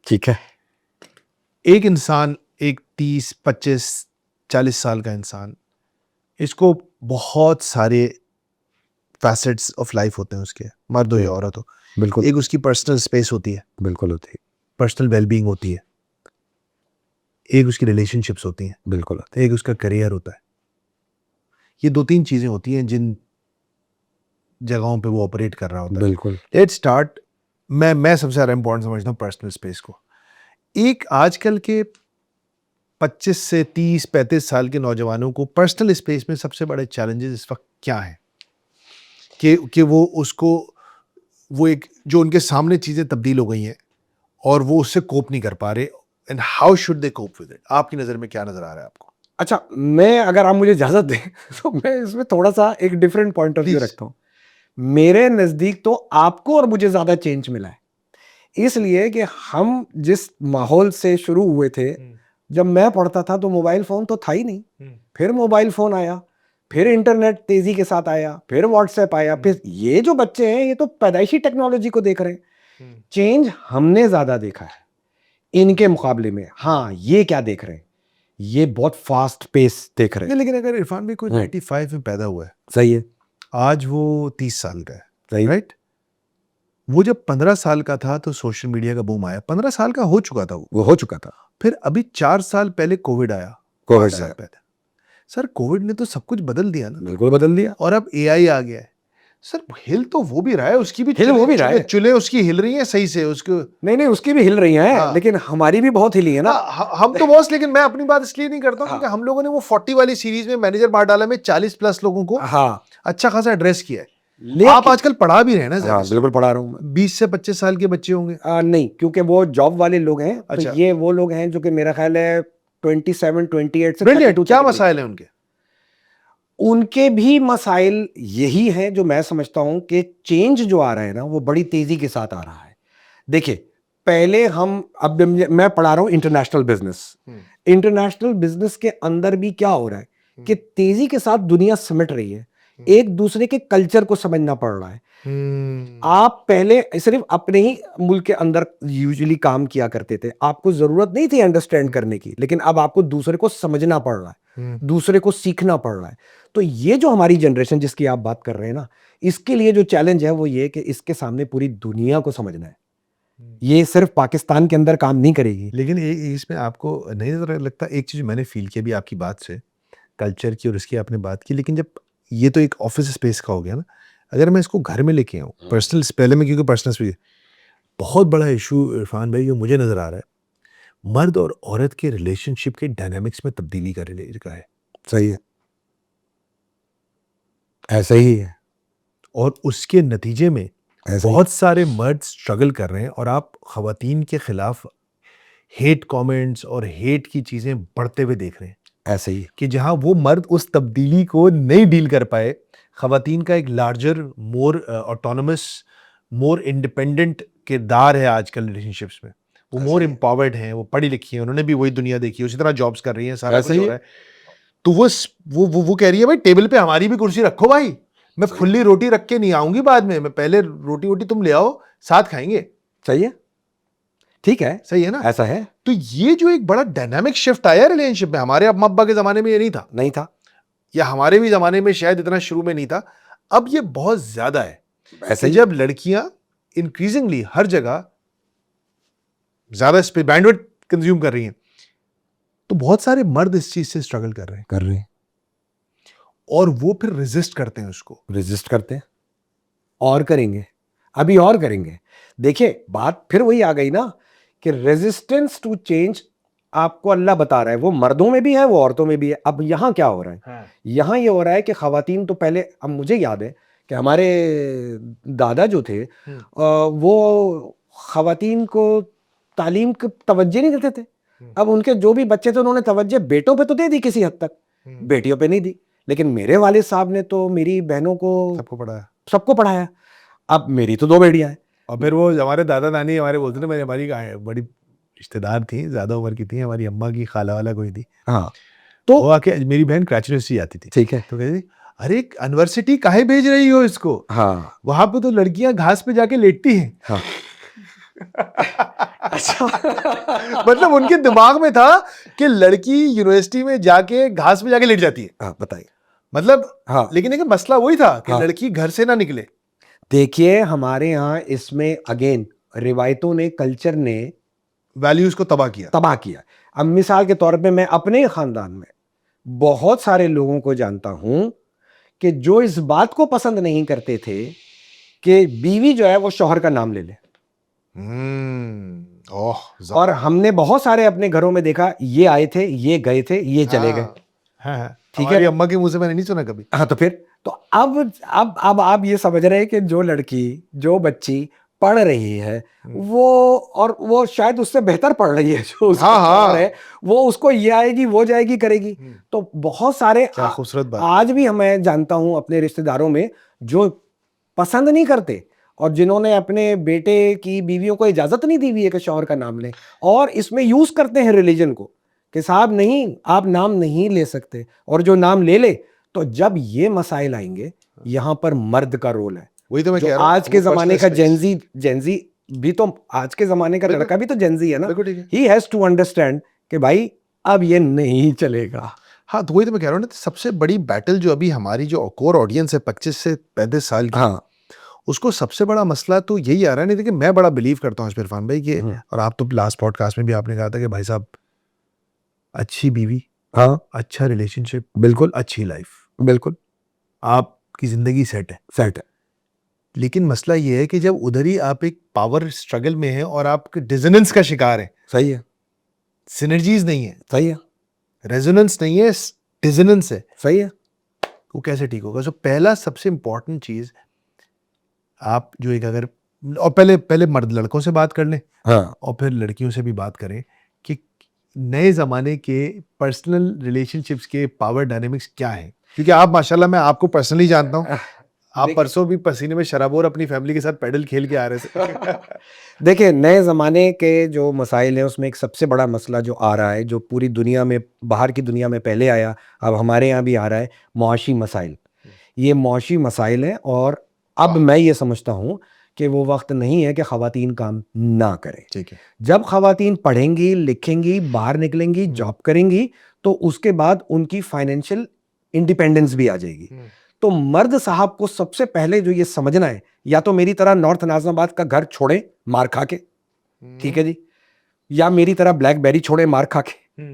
ठीक है, एक इंसान, एक 30, 25, 40 साल का इंसान, इसको बहुत सारे फैसेट्स ऑफ लाइफ होते हैं उसके, मर्द हो या औरत हो। बिल्कुल एक उसकी पर्सनल स्पेस होती है, बिल्कुल होती है, पर्सनल वेलबींग होती है, एक उसकी रिलेशनशिप्स होती हैं, बिल्कुल एक उसका करियर होता है। ये 2-3 चीजें होती हैं जिन जगहों पे वो ऑपरेट कर रहा होता है। बिल्कुल लेट्स स्टार्ट, मैं सबसे ज़्यादा इंपॉर्टेंट समझता हूँ पर्सनल स्पेस को। एक आजकल के 25 से 30-35 साल के नौजवानों को पर्सनल स्पेस में सबसे बड़े चैलेंजेस इस वक्त क्या हैं कि वो एक जो उनके सामने चीज़ें तब्दील हो गई हैं और वो उससे कोप नहीं कर पा रहे, and how should they cope with it? आपकी नज़र में क्या नज़र आ रहा है आपको? अच्छा, मैं अगर आप मुझे इजाजत दें तो मैं इसमें थोड़ा सा एक different point of view Please. रखता हूँ। मेरे नजदीक तो आपको और मुझे ज्यादा चेंज मिला है, इसलिए कि हम जिस माहौल से शुरू हुए थे, जब मैं पढ़ता था तो मोबाइल फोन तो था ही नहीं, फिर मोबाइल फोन आया, फिर इंटरनेट तेजी के साथ आया, फिर व्हाट्सएप आया, फिर ये जो बच्चे हैं ये तो पैदाइशी टेक्नोलॉजी को देख रहे हैं। चेंज हमने ज्यादा देखा है इनके मुकाबले में। हाँ, ये क्या देख रहे हैं, ये बहुत फास्ट पेस देख रहे हैं। लेकिन अगर इरफान भी कोई 95 में पैदा हुआ है, सही है, आज वो 30 साल का है, सही राइट? वो जब 15 साल का था तो सोशल मीडिया का बूम आया, 15 साल का हो चुका था वो हो चुका था। फिर अभी 4 साल पहले कोविड आया, कोविड 5 साल पहले। सर कोविड ने तो सब कुछ बदल दिया ना, बिल्कुल बदल दिया। और अब एआई आ गया है। सर हिल तो वो भी रहा है, उसकी भी हिल वो भी रहा है। चुले उसकी हिल रही है सही से, उसको नहीं उसकी भी हिल रही हैं, हाँ। लेकिन हमारी भी बहुत हिली है ना। हम तो बॉस, लेकिन मैं अपनी बात इसलिए नहीं करता हूं क्योंकि हम लोगों ने वो 40 वाली सीरीज में मैनेजर मार डाला में 40 प्लस लोगों को हाँ, अच्छा खासा एड्रेस किया है। आप आजकल पढ़ा भी रहे हैं ना? हाँ, बिल्कुल पढ़ा रहा हूँ मैं। 20 से 25 साल के बच्चे होंगे? नहीं, क्योंकि वो जॉब वाले लोग हैं। अच्छा। तो ये वो लोग हैं जो कि मेरा ख्याल है 27, 28 से ब्रिलियंट। 32 क्या तक के मसाइल हैं उनके? उनके भी मसाइल यही हैं जो मैं समझता हूं कि चेंज जो आ रहा है ना वो बड़ी तेजी के साथ आ रहा है। देखिए, पहले अब मैं पढ़ा रहा हूं इंटरनेशनल बिजनेस। इंटरनेशनल बिजनेस के अंदर भी क्या हो रहा है कि तेजी के साथ दुनिया सिमट रही है, एक दूसरे के कल्चर को समझना पड़ रहा है। आप पहले सिर्फ अपने ही मुल्क के अंदर यूजुअली काम किया करते थे, आपको जरूरत नहीं थी अंडरस्टैंड करने की, लेकिन अब आपको दूसरे को समझना पड़ रहा है, दूसरे को सीखना पड़ रहा है। तो ये जो हमारी जनरेशन जिसकी आप बात कर रहे हैं ना, इसके लिए जो चैलेंज है वो ये कि इसके सामने पूरी दुनिया को समझना है। ये सिर्फ पाकिस्तान के अंदर काम नहीं करेगी। लेकिन इसमें आपको नहीं लगता, एक चीज मैंने फील किया भी आपकी बात से, कल्चर की और इसकी आपने बात की, लेकिन जब ये तो एक ऑफिस स्पेस का हो गया ना, अगर मैं इसको घर में लेके आऊँ पर्सनल, पहले में क्योंकि पर्सनल स्पेस बहुत बड़ा इशू इरफान भाई जो मुझे नजर आ रहा है, मर्द और औरत के रिलेशनशिप के डायनामिक्स में तब्दीली का है। सही है, ऐसा ही है, और उसके नतीजे में बहुत सारे मर्द स्ट्रगल कर रहे हैं, और आप खवातीन के खिलाफ हेट कमेंट्स और हेट की चीजें बढ़ते हुए देख रहे हैं। ऐसे ही कि जहां वो मर्द उस तब्दीली को नहीं डील कर पाए, खवातीन का एक लार्जर, मोर ऑटोनमस, मोर इंडिपेंडेंट किरदार है आजकल रिलेशनशिप्स में। वो मोर एम्पावर्ड हैं, वो पढ़ी लिखी हैं, उन्होंने भी वही दुनिया देखी है, उसी तरह जॉब्स कर रही हैं, सारा ऐसे कुछ हो ही रहा है। तो वो कह रही है भाई टेबल पे हमारी भी कुर्सी रखो भाई, मैं फुल्ली रोटी रख के नहीं आऊंगी बाद में, मैं पहले रोटी वोटी तुम ले आओ, साथ खाएंगे। सही है, ठीक है, सही है ना? ऐसा है। तो ये जो एक बड़ा डायनामिक शिफ्ट आया रिलेशनशिप में, हमारे अम्मा अब्बा के जमाने में ये नहीं था, नहीं था, या हमारे भी जमाने में शायद इतना शुरू में नहीं था, अब ये बहुत ज्यादा है। ऐसे कि ही जब लड़कियां इंक्रीजिंगली हर जगह ज्यादा बैंडविड्थ कंज्यूम कर रही हैं, तो बहुत सारे मर्द इस चीज से स्ट्रगल कर रहे हैं, कर रहे हैं, और वो फिर रेजिस्ट करते हैं उसको। रेजिस्ट करते हैं और करेंगे, अभी और करेंगे। देखिए बात फिर वही आ गई ना कि रेजिस्टेंस टू चेंज आपको अल्लाह बता रहा है, वो मर्दों में भी है, वो औरतों में भी है। अब यहाँ क्या हो रहा है? हाँ। यहाँ ये हो रहा है कि खवातीन तो पहले, अब मुझे याद है कि हमारे दादा जो थे वो खवातीन को तालीम की तवज्जो नहीं देते थे। अब उनके जो भी बच्चे थे उन्होंने तवज्जो बेटों पे तो दे दी किसी हद तक, बेटियों पे नहीं दी। लेकिन मेरे वालिद साहब ने तो मेरी बहनों को सबको पढ़ाया। अब मेरी तो 2 बेटियां हैं। और फिर वो हमारे दादा दादी हमारे बोलते थे, मेरी हमारी बड़ी रिश्तेदार थी, ज्यादा उम्र की थी, हमारी अम्मा की खाला वाला कोई थी, हाँ, तो वो आके, मेरी बहन कराची यूनिवर्सिटी जाती थी, ठीक है, तो कहती थी अरे यूनिवर्सिटी काहे भेज रही हो इसको, हाँ वहां पे तो लड़कियां घास पे जाके लेटती हैं। हाँ अच्छा मतलब उनके दिमाग में था कि लड़की यूनिवर्सिटी में जाके घास पे जाके लेट जाती है। हाँ बताइए। मतलब हाँ, लेकिन एक मसला वही था कि हाँ। लड़की घर से ना निकले। देखिए हमारे यहाँ इसमें अगेन रिवायतों ने, कल्चर ने वैल्यूज को तबाह किया। अब मिसाल के तौर पे मैं अपने खानदान में बहुत सारे लोगों को जानता हूं कि जो इस बात को पसंद नहीं करते थे कि बीवी जो है वो शौहर का नाम ले ले। और हमने बहुत सारे अपने घरों में देखा, ये आए थे, ये गए थे, ये चले गए। ठीक है, अम्मा के मुंह से मैंने नहीं सुना कभी। हाँ, तो फिर तो अब आप ये समझ रहे हैं कि जो लड़की, जो बच्ची पढ़ रही है वो शायद उससे बेहतर पढ़ रही है, जो उसका शौहर है, वो उसको ये आएगी, वो जाएगी, करेगी। तो बहुत सारे खूबसूरत बात। आज भी मैं जानता हूं अपने रिश्तेदारों में जो पसंद नहीं करते और जिन्होंने अपने बेटे की बीवियों को इजाजत नहीं दी हुई है कि शौहर का नाम लें, और इसमें यूज करते हैं रिलीजन को कि साहब नहीं, आप नाम नहीं ले सकते, और जो नाम ले ले। तो जब ये मसाइल आएंगे, यहां पर मर्द का रोल है। वही तो मैं कह रहा हूं, आज के जमाने का जेंजी भी तो, आज के जमाने का लड़का भी तो जेंजी है ना। ही हैज टू अंडरस्टैंड कि भाई अब ये नहीं चलेगा। हाँ, तो वही तो मैं कह रहा हूँ ना, सबसे बड़ी बैटल जो अभी हमारी जो कोर ऑडियंस है 25 से 35 साल की, हाँ, उसको सबसे बड़ा मसला तो यही आ रहा है। नहीं, देखिए मैं बड़ा बिलीव करता हूँ इरफान भाई कि, और आप तो लास्ट पॉडकास्ट में भी आपने कहा था कि भाई साहब अच्छी बीवी, हाँ, अच्छा रिलेशनशिप, बिल्कुल, अच्छी लाइफ, बिल्कुल आपकी जिंदगी सेट है। लेकिन मसला ये है कि जब उधर ही आप एक पावर स्ट्रगल में हैं और आप डिसोनेंस का शिकार है, सही है, सिनर्जीज नहीं है, सही है, रेजोनेंस नहीं है, डिसोनेंस है, सही है, वो कैसे ठीक होगा? सो पहला सबसे इंपॉर्टेंट चीज, आप जो एक अगर, और पहले मर्द लड़कों से बात कर लें, हाँ, और फिर लड़कियों से भी बात करें कि नए जमाने के पर्सनल रिलेशनशिप्स के पावर डायनेमिक्स क्या है। क्योंकि आप माशाल्लाह, मैं आपको पर्सनली जानता हूं, आप परसों भी पसीने में शराबोर अपनी फैमिली के साथ पैडल खेल के आ रहे थे। देखिए नए ज़माने के जो मसाइल हैं उसमें एक सबसे बड़ा मसला जो आ रहा है, जो पूरी दुनिया में, बाहर की दुनिया में पहले आया, अब हमारे यहाँ भी आ रहा है, मुआशी मसाइल। ये मुआशी मसाइल हैं, और अब मैं ये समझता हूँ कि वो वक्त नहीं है कि ख़वातीन काम ना करें। ठीक है, जब ख़वातीन पढ़ेंगी, लिखेंगी, बाहर निकलेंगी, जॉब करेंगी, तो उसके बाद उनकी फाइनेंशियल इंडिपेंडेंस भी आ जाएगी। तो मर्द साहब को सबसे पहले जो ये समझना है, या तो मेरी तरह नॉर्थ नाज़िमाबाद का घर छोड़े मार खा के, ठीक है जी, या मेरी तरह ब्लैकबेरी छोड़े मार खा के,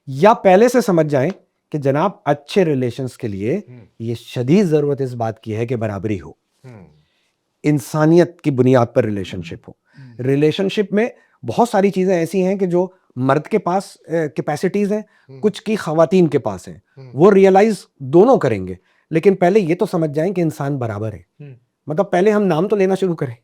या पहले से समझ जाएं कि जनाब अच्छे रिलेशंस के लिए ये शदीद ज़रूरत इस बात की है कि बराबरी हो, इंसानियत की बुनियाद पर रिलेशनशिप हो। रिलेशनशिप में बहुत सारी चीज़ें ऐसी हैं कि जो मर्द के पास कैपेसिटीज़ हैं, कुछ की ख़वातीन के पास हैं, वो रियलाइज़ दोनों करेंगे। लेकिन पहले ये तो समझ जाएं कि इंसान बराबर है। मतलब पहले हम नाम तो लेना शुरू करें,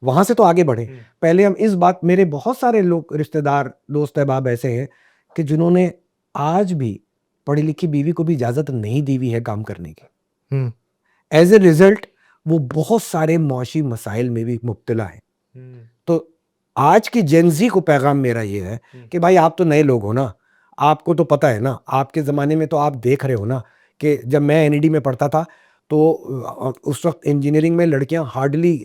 वहां से तो आगे बढ़े। पहले हम इस बात, मेरे बहुत सारे लोग, रिश्तेदार, दोस्त अहबाब ऐसे हैं कि जिन्होंने आज भी पढ़ी लिखी बीवी को भी इजाज़त नहीं दी हुई है काम करने की। हम्म, एज ए रिजल्ट वो बहुत सारे मुआशी मसाइल में भी मुब्तला है। तो आज की जेनजी को पैगाम मेरा ये है कि भाई आप तो नए लोग हो ना, आपको तो पता है ना, आपके ज़माने में तो आप देख रहे हो ना कि जब मैं एनईडी में पढ़ता था तो उस वक्त इंजीनियरिंग में लड़कियां हार्डली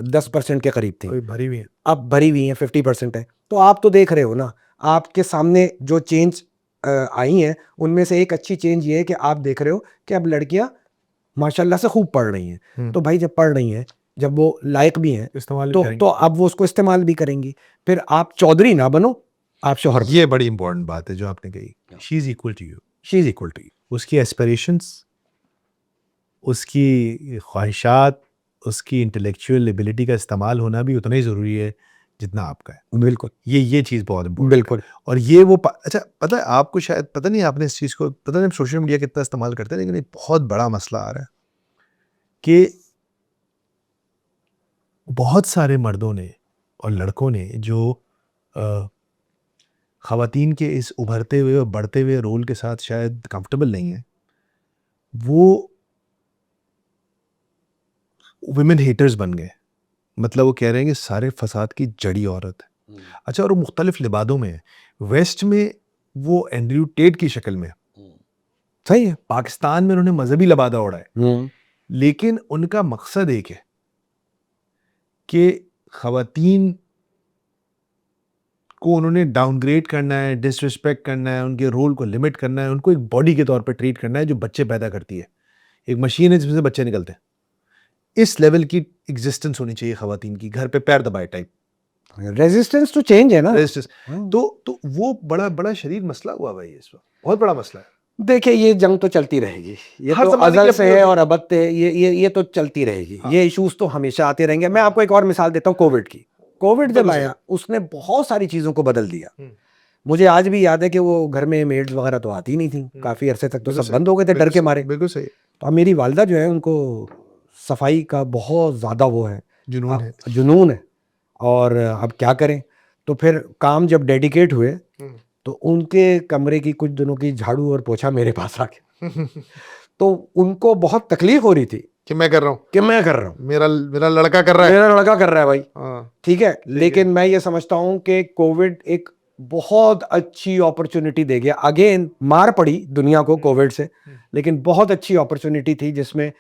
10% के करीब थी, कोई भरी हुई है। अब भरी हुई हैं 50% है। तो आप तो देख रहे हो ना, आपके सामने जो चेंज आई हैं उनमें से एक अच्छी चेंज ये है कि आप देख रहे हो कि अब लड़कियां माशाल्लाह से खूब पढ़ रही हैं। तो भाई जब पढ़ रही हैं, जब वो लायक भी हैं, इस्तेमाल भी तो करेंगे। तो अब वो उसको इस्तेमाल भी करेंगी। फिर आप चौधरी ना बनो, आप शौहर। ये बड़ी इंपॉर्टेंट बात है जो आपने कही, she is equal to you, she is equal to you. उसकी एस्पिरेशंस, उसकी ख्वाहिशात, उसकी इंटेलेक्चुअल एबिलिटी का इस्तेमाल होना भी उतना ही ज़रूरी है जितना आपका है। बिल्कुल ये चीज़ बहुत इम्पोर्टेंट बिल्कुल। है। और ये वो अच्छा, पता है आपको, शायद पता नहीं आपने इस चीज़ को, पता नहीं सोशल मीडिया कितना इस्तेमाल करते हैं, लेकिन एक बहुत बड़ा मसला आ रहा है कि बहुत सारे मर्दों ने और लड़कों ने जो ख़वातीन के इस उभरते हुए और बढ़ते हुए रोल के साथ शायद कंफर्टेबल नहीं है, वो वुमेन हेटर्स बन गए। मतलब वो कह रहे हैं कि सारे फसाद की जड़ी औरत है। अच्छा, और वो मुख्तलिफ लिबादों में है। वेस्ट में वो एंड्रयू टेट की शक्ल में, सही है। पाकिस्तान में उन्होंने मजहबी लबादा उड़ा है, लेकिन उनका मकसद एक है कि ख़वातीन को उन्होंने डाउनग्रेड करना है, डिसरिस्पेक्ट करना है, उनके रोल को लिमिट करना है, उनको एक बॉडी के तौर पर ट्रीट करना है जो बच्चे पैदा करती है, एक मशीन है जिसमें से बच्चे निकलते हैं। इस लेवल की एग्जिस्टेंस होनी चाहिए ख़वातीन की, घर पे पैर दबाए टाइप रेजिस्टेंस टू चेंज है ना। रेजिस्टेंस। तो वो बड़ा बड़ा शदीद मसला हुआ भाई, इस वक्त बहुत बड़ा मसला है। देखिए ये जंग तो चलती रहेगी, ये हर तो ज़माने की अज़ल अपनी से है होती है। और अबद से ये तो चलती रहेगी। हाँ। ये इश्यूज तो हमेशा आते रहेंगे। मैं आपको एक और मिसाल देता हूँ कोविड की। कोविड जब बिल्कुल सही। आया उसने बहुत सारी चीज़ों को बदल दिया। हम्म। मुझे आज भी याद है कि वो घर में मेड्स वगैरह तो आती नहीं थी, काफ़ी अरसे तक तो बिल्कुल सब सही, बंद हो गए थे डर के मारे। बिल्कुल सही। तो अब मेरी वालिदा जो है उनको सफाई का बहुत ज़्यादा वो है, जुनून है। जुनून है। और अब क्या करें, तो फिर काम जब डेडिकेट हुए तो उनके कमरे की कुछ दिनों की झाड़ू और पोछा मेरे पास आ गया। तो उनको बहुत तकलीफ हो रही थी कि मैं कर रहा हूँ, कि मैं कर रहा हूँ, मेरा लड़का कर रहा है। मेरा लड़का कर रहा है भाई। हाँ, ठीक है, लेकिन मैं ये समझता हूँ कि कोविड एक बहुत अच्छी अपॉर्चुनिटी दे गया। अगेन मार पड़ी दुनिया को कोविड से, लेकिन बहुत अच्छी अपॉर्चुनिटी थी जिसमें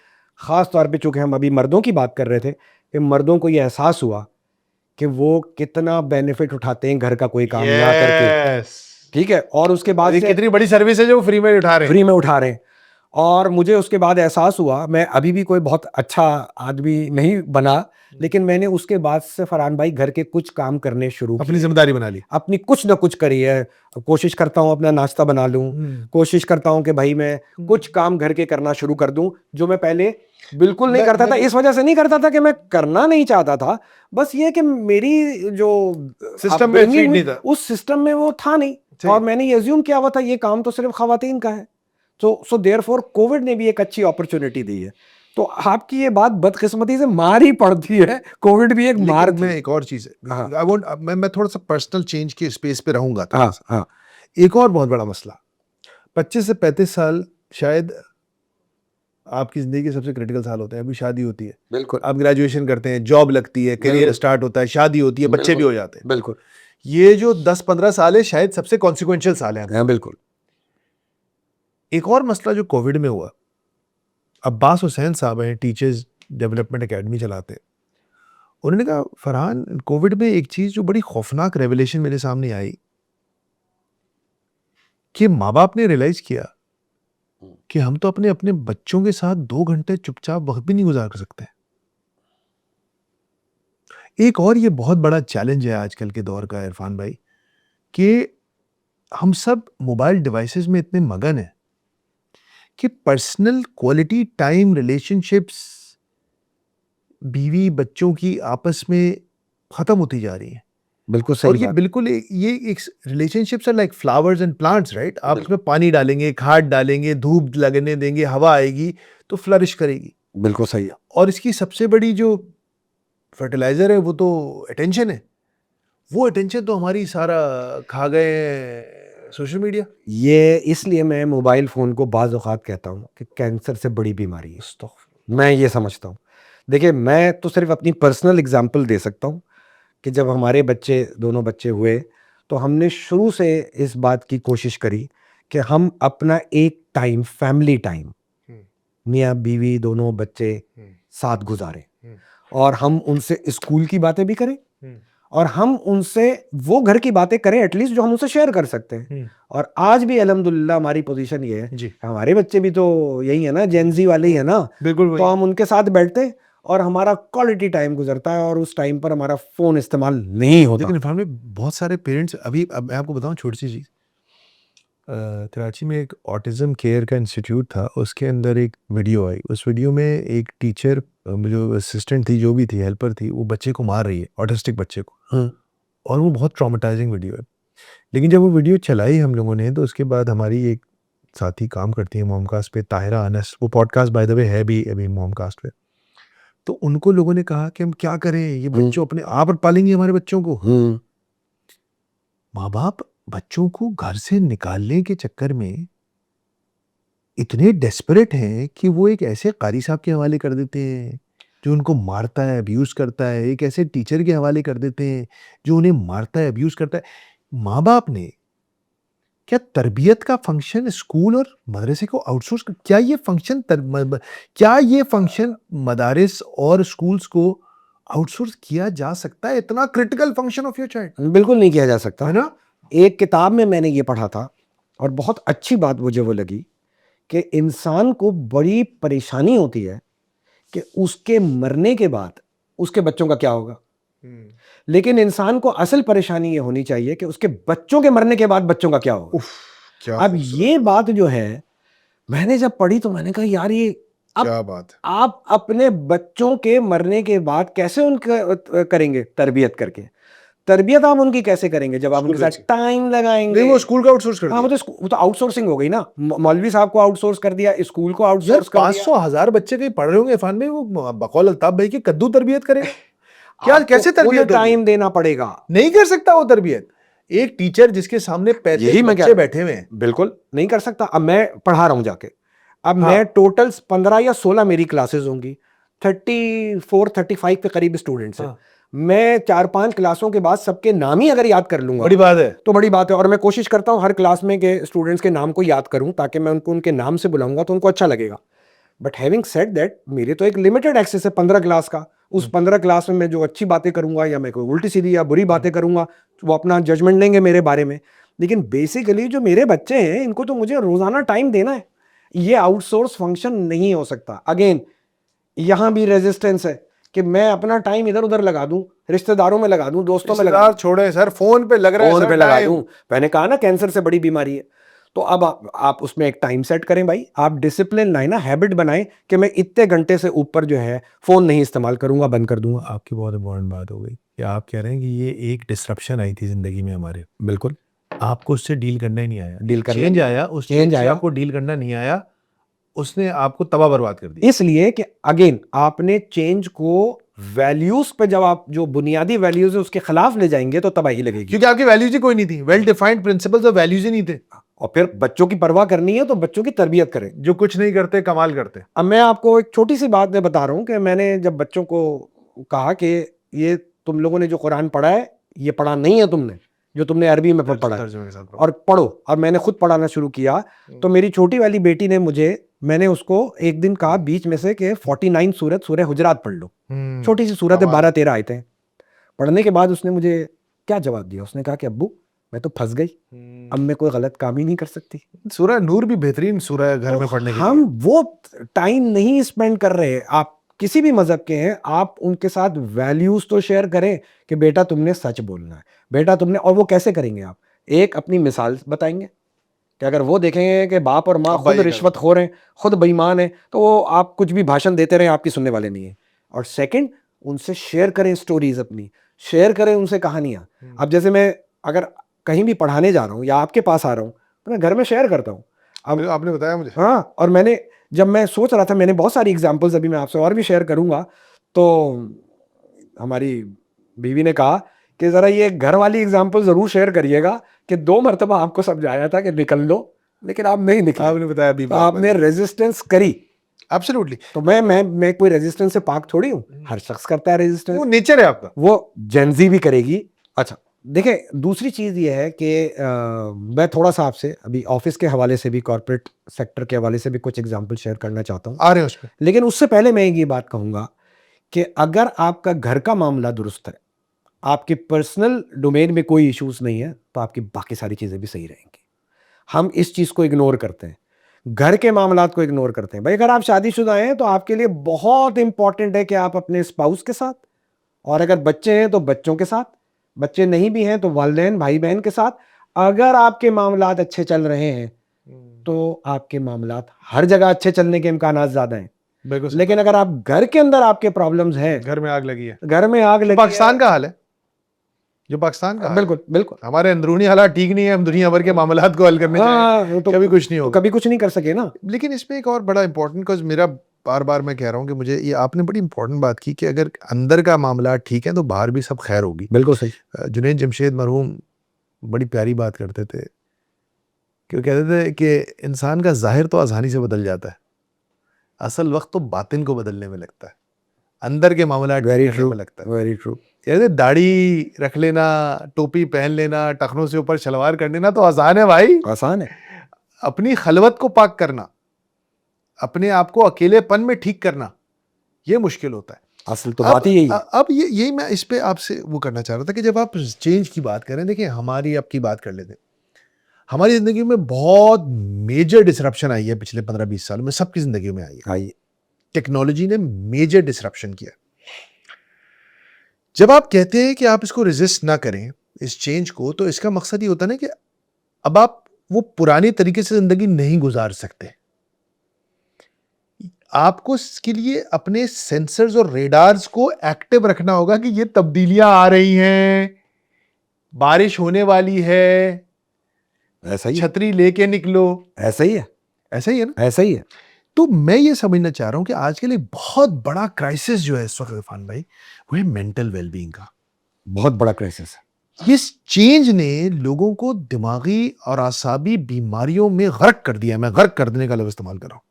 ख़ास तौर पे, चूंकि हम अभी मर्दों की बात कर रहे थे, कि मर्दों को ये एहसास हुआ कि वो कितना बेनिफिट उठाते हैं घर का कोई काम ना करके। Yes. ठीक है, और उसके बाद ये से कितनी बड़ी सर्विस है जो फ्री में उठा रहे हैं। फ्री में उठा रहे हैं। और मुझे उसके बाद एहसास हुआ, मैं अभी भी कोई बहुत अच्छा आदमी नहीं बना, लेकिन मैंने उसके बाद से फरहान भाई घर के कुछ काम करने शुरू अपनी किए, जिम्मेदारी बना ली। अपनी कुछ ना कुछ करी है। कोशिश करता हूँ अपना नाश्ता बना लूँ, कोशिश करता हूँ कि भाई मैं कुछ काम घर के करना शुरू कर दूँ जो मैं पहले बिल्कुल नहीं करता था। इस वजह से नहीं करता था कि मैं करना नहीं चाहता था, बस ये कि मेरी जो सिस्टम में upbringing फीड नहीं था। उस सिस्टम में वो था नहीं, और मैंने ये अज्यूम किया हुआ था ये काम तो सिर्फ खवातीन का है। सो देयरफॉर कोविड ने भी एक अच्छी अपॉर्चुनिटी दी है। तो आपकी ये बात बदकिस्मती से मार ही पड़ती है, कोविड भी एक मार लेकिन थी। मैं एक और चीज है, हाँ। आई वांट, मैं थोड़ा सा पर्सनल चेंज के स्पेस पे रहूंगा। हाँ हाँ एक और बहुत बड़ा मसला, 25 से 35 साल शायद आपकी जिंदगी के सबसे क्रिटिकल साल होते हैं। अभी शादी होती है, बिल्कुल आप ग्रेजुएशन करते हैं, जॉब लगती है, करियर बिल्कुल। स्टार्ट होता है, शादी होती है, बच्चे भी हो जाते हैं। बिल्कुल ये जो 10-15 साल है शायद सबसे कॉन्सिक्वेंशियल साल है। हाँ बिल्कुल। एक और मसला जो कोविड में हुआ, अब्बास हुसैन साहब हैं, टीचर्स डेवलपमेंट एकेडमी चलाते हैं, उन्होंने कहा फरहान, कोविड में एक चीज जो बड़ी खौफनाक रेवलेशन मेरे सामने आई कि माँ बाप ने रियलाइज किया कि हम तो अपने अपने बच्चों के साथ 2 घंटे चुपचाप वक्त भी नहीं गुजार सकते। एक और ये बहुत बड़ा चैलेंज है आजकल के दौर का इरफान भाई, कि हम सब मोबाइल डिवाइसेस में इतने मगन हैं कि पर्सनल क्वालिटी टाइम, रिलेशनशिप्स, बीवी बच्चों की आपस में खत्म होती जा रही है। बिल्कुल और सही ये बात। बिल्कुल ये एक relationships are like flowers and plants, right? आप उसमें पानी डालेंगे, खाद डालेंगे, धूप लगने देंगे, हवा आएगी तो फ्लरिश करेगी। बिल्कुल सही है। और इसकी सबसे बड़ी जो फर्टिलाइजर है वो तो अटेंशन है। वो अटेंशन तो हमारी सारा खा गए, सोशल मीडिया। ये इसलिए मैं मोबाइल फ़ोन को बाज़ औक़ात कहता हूँ कि कैंसर से बड़ी बीमारी है। मैं ये समझता हूँ। देखिए, मैं तो सिर्फ़ अपनी पर्सनल एग्ज़ाम्पल दे सकता हूँ कि जब हमारे बच्चे, दोनों बच्चे हुए, तो हमने शुरू से इस बात की कोशिश करी कि हम अपना एक टाइम, फैमिली टाइम, मियाँ बीवी दोनों बच्चे साथ गुजारें, और हम उनसे स्कूल की बातें भी करें और हम उनसे वो घर की बातें करें एटलीस्ट जो हम उनसे शेयर कर सकते हैं। और आज भी अल्हम्दुलिल्लाह हमारी पोजीशन ये है, हमारे बच्चे भी तो यही है ना, जेनजी वाले ही है ना, बिल्कुल। तो हम उनके साथ बैठते हैं और हमारा क्वालिटी टाइम गुजरता है और उस टाइम पर हमारा फ़ोन इस्तेमाल नहीं होता। लेकिन इरफान में बहुत सारे पेरेंट्स अभी, अब मैं आपको बताऊं छोटी सी चीज़, कराची में एक ऑटिज़म केयर का इंस्टीट्यूट था, उसके अंदर एक वीडियो आई। उस वीडियो में एक टीचर, जो असिस्टेंट थी, जो भी थी, हेल्पर थी, वो बच्चे को मार रही है, ऑटिस्टिक बच्चे को, और वो बहुत ट्रॉमेटाइजिंग वीडियो है। लेकिन जब वो वीडियो चलाई हम लोगों ने, तो उसके बाद हमारी एक साथी काम करती है मोमकास्ट पे, ताहिरा अनस, वो पॉडकास्ट बाय द वे है भी अभी मोमकास्ट पे, तो उनको लोगों ने कहा कि हम क्या करें, ये बच्चों अपने आप पालेंगे हमारे बच्चों को। माँ बाप बच्चों को घर से निकालने के चक्कर में इतने डेस्परेट हैं कि वो एक ऐसे कारी साहब के हवाले कर देते हैं जो उनको मारता है, अब्यूज करता है, एक ऐसे टीचर के हवाले कर देते हैं जो उन्हें मारता है, अब्यूज करता है। माँ बाप ने क्या तरबियत का फंक्शन स्कूल और मदरसे को आउटसोर्स कर, क्या ये फंक्शन मदारिस और स्कूल्स को आउटसोर्स किया जा सकता है? इतना critical function of your child. बिल्कुल नहीं किया जा सकता है ना? एक किताब में मैंने ये पढ़ा था और बहुत अच्छी बात मुझे वो लगी कि इंसान को बड़ी परेशानी होती है कि उसके मरने के बाद उसके बच्चों का क्या होगा, लेकिन इंसान को असल परेशानी ये होनी चाहिए कि उसके बच्चों के मरने के बाद बच्चों का क्या होगा। क्या अब ये बात जो है, मैंने जब पढ़ी तो मैंने कहा यार, ये क्या बात है। आप अपने बच्चों के मरने के बाद कैसे उनका करेंगे तरबियत करके? तरबियत आप उनकी कैसे करेंगे जब आप उनके साथ टाइम लगाएंगे? नहीं, वो स्कूल का आउटसोर्स कर हाँ, दिया। वो तो आउटसोर्सिंग हो गई ना। मौलवी साहब को आउटसोर्स कर दिया, स्कूल को आउटसोर्स कर दिया। 500,000 बच्चे कहीं पढ़ रहे होंगे इरफान में, वो बकौल अल्ताफ भाई के कद्दू तरबियत करेगा। क्या, कैसे तरबियत टाइम देना पड़ेगा? नहीं कर सकता वो तरबियत। एक टीचर जिसके सामने 35 बच्चे बैठे हुए हैं, बिल्कुल नहीं कर सकता। अब मैं पढ़ा रहा हूं जाके, अब मैं टोटल 15 या 16 मेरी क्लासेस होंगी, 34-35 के करीब स्टूडेंट्स हैं। मैं 4-5 क्लासों के बाद सबके नाम ही अगर याद कर लूंगा, बड़ी बात है। तो बड़ी बात है। और मैं कोशिश करता हूं हर क्लास में के स्टूडेंट्स के नाम को याद करूं ताकि मैं उनको उनके नाम से बुलाऊंगा तो उनको अच्छा लगेगा। बट हैविंग सेड दैट, मेरे तो एक लिमिटेड एक्सेस है 15 क्लास का। उस 15 क्लास में मैं जो अच्छी बातें करूंगा या मैं कोई उल्टी सीधी या बुरी बातें करूंगा, वो अपना जजमेंट लेंगे मेरे बारे में। लेकिन बेसिकली जो मेरे बच्चे हैं, इनको तो मुझे रोजाना टाइम देना है। ये आउटसोर्स फंक्शन नहीं हो सकता। अगेन, यहां भी रेजिस्टेंस है कि मैं अपना टाइम इधर उधर लगा दूं, रिश्तेदारों में लगा दूं, दोस्तों में लगा दूं। छोड़े सर, फोन पे लग रहा है, फोन पे लगा दूं। मैंने कहा ना, कैंसर से बड़ी बीमारी है। तो अब आप उसमें एक टाइम सेट करें भाई, आप डिसिप्लिन लाए ना, हैबिट बनाएं कि मैं इतने घंटे से ऊपर जो है फोन नहीं इस्तेमाल करूंगा, बंद कर दूंगा। आपकी बहुत इंपॉर्टेंट बात हो गई कि आप कह रहे हैं कि ये एक डिसरप्शन आई थी जिंदगी में हमारे, बिल्कुल, आपको उससे डील करना ही नहीं आया, डील करना चेंज आया, उस चेंज आया, आपको डील करना नहीं आया, उसने आपको तबाह बर्बाद कर दिया। इसलिए कि अगेन आपने चेंज को वैल्यूज पे, जब आप जो बुनियादी वैल्यूज है उसके खिलाफ ले जाएंगे तो तबाही लगेगी, क्योंकि आपकी वैल्यूज ही कोई नहीं थी, वेल डिफाइंड प्रिंसिपल्स और वैल्यूज ही नहीं थे। और फिर बच्चों की परवाह करनी है तो बच्चों की तरबियत करें, जो कुछ नहीं करते कमाल करते। अब मैं आपको एक छोटी सी बात बता रहा हूं कि मैंने जब बच्चों को कहा कि ये तुम लोगों ने जो कुरान पढ़ा है, ये पढ़ा नहीं है तुमने, जो तुमने अरबी में पढ़ा है, और पढ़ो। और मैंने खुद पढ़ाना शुरू किया तो मेरी छोटी वाली बेटी ने मैंने उसको एक दिन कहा बीच में से कि 49 सूरह हुजरात पढ़ लो। छोटी सी सूरत है, 12-13 आयतें। पढ़ने के बाद उसने मुझे क्या जवाब दिया? उसने कहा कि अब्बू, मैं तो फंस गई, अब मैं कोई गलत काम ही नहीं कर सकती। सूरह नूर भी बेहतरीन सूरह है घर में पढ़ने के लिए। हम वो टाइम नहीं स्पेंड कर रहे। आप किसी भी मजहब के हैं, आप उनके साथ वैल्यूज तो शेयर करें कि बेटा तुमने सच बोलना है, बेटा तुमने। और वो कैसे करेंगे? आप एक अपनी मिसाल बताएंगे कि अगर वो देखेंगे कि बाप और माँ खुद रिश्वतखोर हैं, खुद बेईमान हैं, तो वो आप कुछ भी भाषण देते रहे, आपकी सुनने वाले नहीं है। और सेकंड, उनसे शेयर करें स्टोरीज, अपनी शेयर करें उनसे कहानियां। अब जैसे मैं अगर कहीं भी पढ़ाने जा रहा हूँ या आपके पास आ रहा हूँ तो मैं घर में शेयर करता हूँ। अब आपने बताया मुझे। हाँ, और जब मैं सोच रहा था, मैंने बहुत सारी एग्जांपल्स अभी मैं आपसे और भी शेयर करूंगा, तो हमारी बीवी ने कहा कि जरा ये घर वाली एग्जांपल जरूर शेयर करिएगा कि 2 मरतबा आपको समझाया था कि निकल लो, लेकिन आप नहीं निकले। आपने बताया अभी तो आपने रेजिस्टेंस करी। एब्सोल्युटली, तो मैं कोई रेजिस्टेंस से पाक थोड़ी हूँ, हर शख्स करता है रेजिस्टेंस, वो नेचर है आपका। वो जेनजी भी करेगी। अच्छा देखिए, दूसरी चीज़ ये है कि मैं थोड़ा सा आपसे अभी ऑफिस के हवाले से भी, कॉर्पोरेट सेक्टर के हवाले से भी कुछ एग्जांपल शेयर करना चाहता हूँ, आ रहे हैं उस पे। लेकिन उससे पहले मैं ये बात कहूँगा कि अगर आपका घर का मामला दुरुस्त है, आपके पर्सनल डोमेन में कोई इश्यूज नहीं है, तो आपकी बाकी सारी चीज़ें भी सही रहेंगी। हम इस चीज़ को इग्नोर करते हैं, घर के मामलात को इग्नोर करते हैं। भाई अगर आप शादीशुदा हैं तो आपके लिए बहुत इंपॉर्टेंट है कि आप अपने स्पाउस के साथ, और अगर बच्चे हैं तो बच्चों के साथ, बच्चे नहीं भी हैं तो वालिदैन भाई बहन के साथ, अगर आपके मामलात अच्छे चल रहे हैं तो आपके मामलात हर जगह अच्छे चलने के इम्कानात ज़्यादा हैं। बिल्कुल। लेकिन अगर आप घर के अंदर आपके प्रॉब्लम्स हैं, घर में आग लगी है, घर में आग लगी पाकिस्तान का हाल है, जो पाकिस्तान का हाल है। बिल्कुल बिल्कुल, हमारे अंदरूनी हालात ठीक नहीं है, हम दुनिया भर के मामलात को हल करने जाएं, तो कभी कुछ नहीं होगा। कभी कुछ नहीं कर सके ना। लेकिन इसमें एक और बड़ा इंपॉर्टेंट, बिकॉज मेरा बार बार मैं कह रहा हूँ कि मुझे ये, आपने बड़ी इंपॉर्टेंट बात की कि अगर अंदर का मामला ठीक है तो बाहर भी सब खैर होगी। बिल्कुल सही। जुनैद जमशेद मरहूम बड़ी प्यारी बात करते थे कि वो कहते थे कि इंसान का जाहिर तो आसानी से बदल जाता है, असल वक्त तो बातिन को बदलने में लगता है, अंदर के मामला वेरी करने ट्रू, में लगता है। Very true. जैसे दाढ़ी रख लेना, टोपी पहन लेना, टखनों से ऊपर शलवार कर लेना तो आसान है भाई, आसान है। अपनी खलवत को पाक करना, अपने आप को अकेलेपन में ठीक करना, ये मुश्किल होता है। असल तो बात ही यही है। अब यही मैं इस पे आपसे वो करना चाह रहा था कि जब आप चेंज की बात करें, देखिए हमारी आपकी बात कर लेते हैं, हमारी जिंदगी में बहुत मेजर डिसरप्शन आई है पिछले 15-20 साल में, सबकी जिंदगी में आई है। आइए, टेक्नोलॉजी ने मेजर डिसरप्शन किया। जब आप कहते हैं कि आप इसको रेजिस्ट ना करें, इस चेंज को, तो इसका मकसद ये होता है ना कि अब आप वो पुराने तरीके से जिंदगी नहीं गुजार सकते। आपको इसके लिए अपने सेंसर्स और रेडार्स को एक्टिव रखना होगा कि ये तब्दीलियां आ रही हैं, बारिश होने वाली है, ऐसा ही, छतरी लेके निकलो। ऐसा ही है, ऐसा ही है ना? ऐसा ही है। तो मैं ये समझना चाह रहा हूं कि आजकल एक बहुत बड़ा क्राइसिस जो है इस वक्त इरफान भाई, वो है मेंटल वेलबींग का। बहुत बड़ा क्राइसिस है। इस चेंज ने लोगों को दिमागी और आसाबी बीमारियों में गर्क कर दिया। मैं गर्क कर देने का लफ्ज इस्तेमाल कर रहा हूं।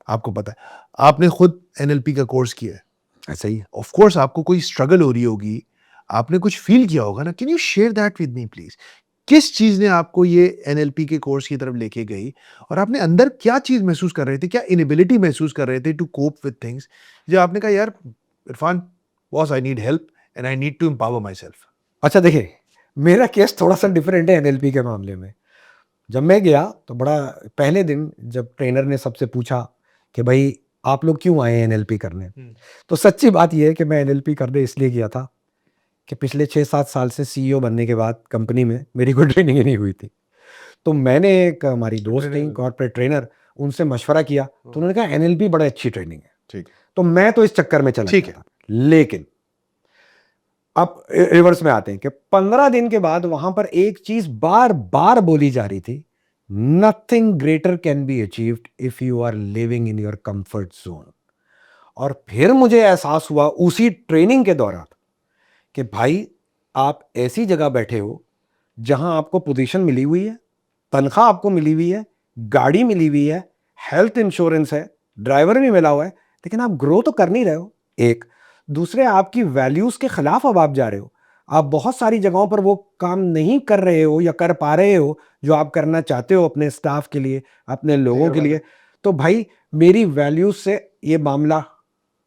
आपको पता है, आपने खुद एनएलपी का कोर्स किया है, ऐसा ही है। ऑफ कोर्स आपको कोई स्ट्रगल हो रही होगी, आपने कुछ फील किया होगा ना। Can you share that with me please? किस चीज ने आपको ये एनएलपी के कोर्स की तरफ लेके गई, और आपने अंदर क्या चीज महसूस कर रहे थे, क्या इनएबिलिटी महसूस कर रहे थे टू कोप विद थिंग्स, जो आपने कहा यार Irfan boss, I need help and I need to empower myself? अच्छा देखिए, मेरा केस थोड़ा सा डिफरेंट है एनएलपी के मामले में। जब मैं गया तो बड़ा, पहले दिन जब ट्रेनर ने सबसे पूछा कि भाई आप लोग क्यों आए हैं एनएलपी करने, तो सच्ची बात यह है कि मैं एनएलपी करने इसलिए गया था कि पिछले 6-7 साल से सीईओ बनने के बाद कंपनी में मेरी कोई ट्रेनिंग ही नहीं हुई थी। तो मैंने, एक हमारी दोस्त थी कॉर्पोरेट ट्रेनर, उनसे मशवरा किया, तो उन्होंने कहा एनएलपी बड़ा अच्छी ट्रेनिंग है। ठीक, तो मैं तो इस चक्कर में चला ठीक गया था। लेकिन अब रिवर्स में आते हैं कि 15 दिन के बाद वहां पर एक चीज बार बार बोली जा रही थी, nothing greater can be achieved if you are living in your comfort zone. और फिर मुझे एहसास हुआ उसी ट्रेनिंग के दौरान कि भाई आप ऐसी जगह बैठे हो जहां आपको पोजीशन मिली हुई है, तनख्वाह आपको मिली हुई है, गाड़ी मिली हुई है, हेल्थ इंश्योरेंस है, ड्राइवर भी मिला हुआ है, लेकिन आप ग्रो तो कर नहीं रहे हो। एक दूसरे, आपकी वैल्यूज के खिलाफ अब आप जा रहे हो। आप बहुत सारी जगहों पर वो काम नहीं कर रहे हो या कर पा रहे हो जो आप करना चाहते हो अपने स्टाफ के लिए, अपने लोगों के लिए। तो भाई मेरी वैल्यूज से ये मामला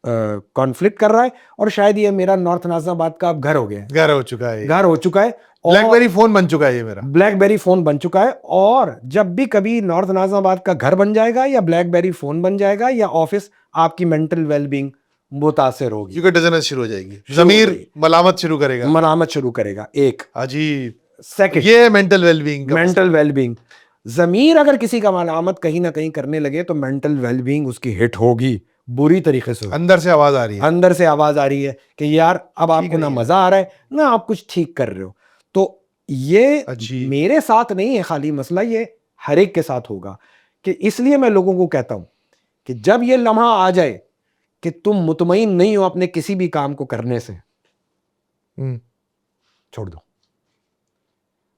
कॉन्फ्लिक्ट कर रहा है, और शायद ये मेरा नॉर्थ नाजिमाबाद का अब घर हो गया है, घर हो चुका है, घर हो चुका है, ब्लैकबेरी फोन बन चुका है ये मेरा, ब्लैकबेरी फोन बन चुका है। और जब भी कभी नॉर्थ नाजिमाबाद का घर बन जाएगा या ब्लैकबेरी फोन बन जाएगा या ऑफिस, आपकी मेंटल वेलबींग मुतासिर होगी, क्योंकि डजनस शुरू हो जाएगी, जमीर मलामत शुरू करेगा, मलामत शुरू करेगा। एक अजीब, सेकंड, ये मेंटल वेलबींग का मेंटल वेलबींग, जमीर अगर किसी का मलामत कहीं ना कहीं करने लगे तो मेंटल वेलबींग उसकी हिट होगी, बुरी तरीके से। अंदर से आवाज आ रही है, अंदर से आवाज आ रही है कि यार अब आपको ना नहीं है। मजा आ रहा है ना आप कुछ ठीक कर रहे हो। तो ये अजीब। मेरे साथ नहीं है खाली मसला, ये हर एक के साथ होगा। कि इसलिए मैं लोगों को कहता हूं कि जब ये लम्हा आ जाए कि तुम मुतमईन नहीं हो अपने किसी भी काम को करने से, छोड़ दो।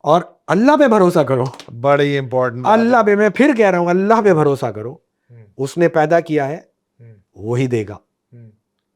और अल्लाह पे भरोसा करो, बड़ी इंपॉर्टेंट अल्लाह पे, मैं फिर कह रहा हूँ, अल्लाह पे भरोसा करो, उसने पैदा किया है वही देगा,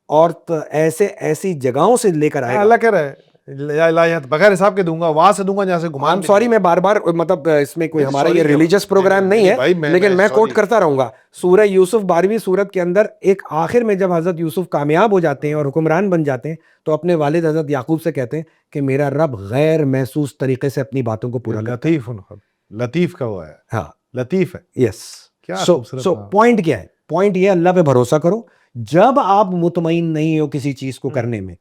और तो ऐसे ऐसी जगहों से लेकर आएगा। अल्लाह कह रहा है बगैर हिसाब के दूंगा, वहां से दूंगा जहां से घुमा। आई एम सॉरी, मैं बार बार मतलब इसमें कोई हमारा ये रिलीजियस प्रोग्राम नहीं है, लेकिन मैं कोट करता रहूंगा। सूरह यूसुफ 12वीं सूरत के अंदर एक आखिर में जब हजरत यूसुफ कामयाब हो जाते हैं और हुक्मरान बन जाते हैं, तो अपने वालिद हजरत याकूब से कहते हैं कि मेरा रब गैर महसूस तरीके से अपनी बातों को पूरा करता है। लतीफ का हुआ है, हाँ लतीफ है। यस, क्या सो पॉइंट क्या है? पॉइंट ये, अल्लाह पे भरोसा करो। जब आप मुतमईन नहीं हो किसी चीज को करने में,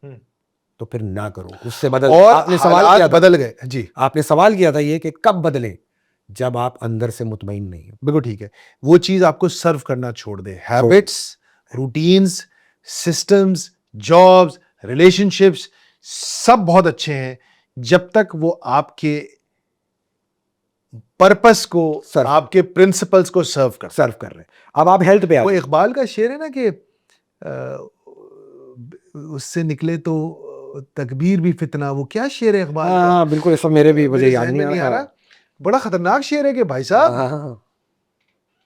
तो फिर ना करो, उससे बदल। और आपने सवाल किया था, बदल गए जी, आपने सवाल किया था ये कि कब बदले, जब आप अंदर से मुतमईन नहीं हो। बिल्कुल ठीक है, वो चीज आपको सर्व करना छोड़ दे। Habits, routines, systems, jobs, relationships सब बहुत अच्छे हैं जब तक वो आपके पर्पस को, आपके प्रिंसिपल्स को सर्व कर रहे हैं। अब आप हेल्थ पे आ, वो इकबाल का शेर है ना कि उससे निकले तो तकबीर भी फितना, वो क्या शेर है इकबाल का? हाँ बिल्कुल, सब मेरे भी मुझे याद नहीं आ रहा। बड़ा खतरनाक शेर है कि भाई साहब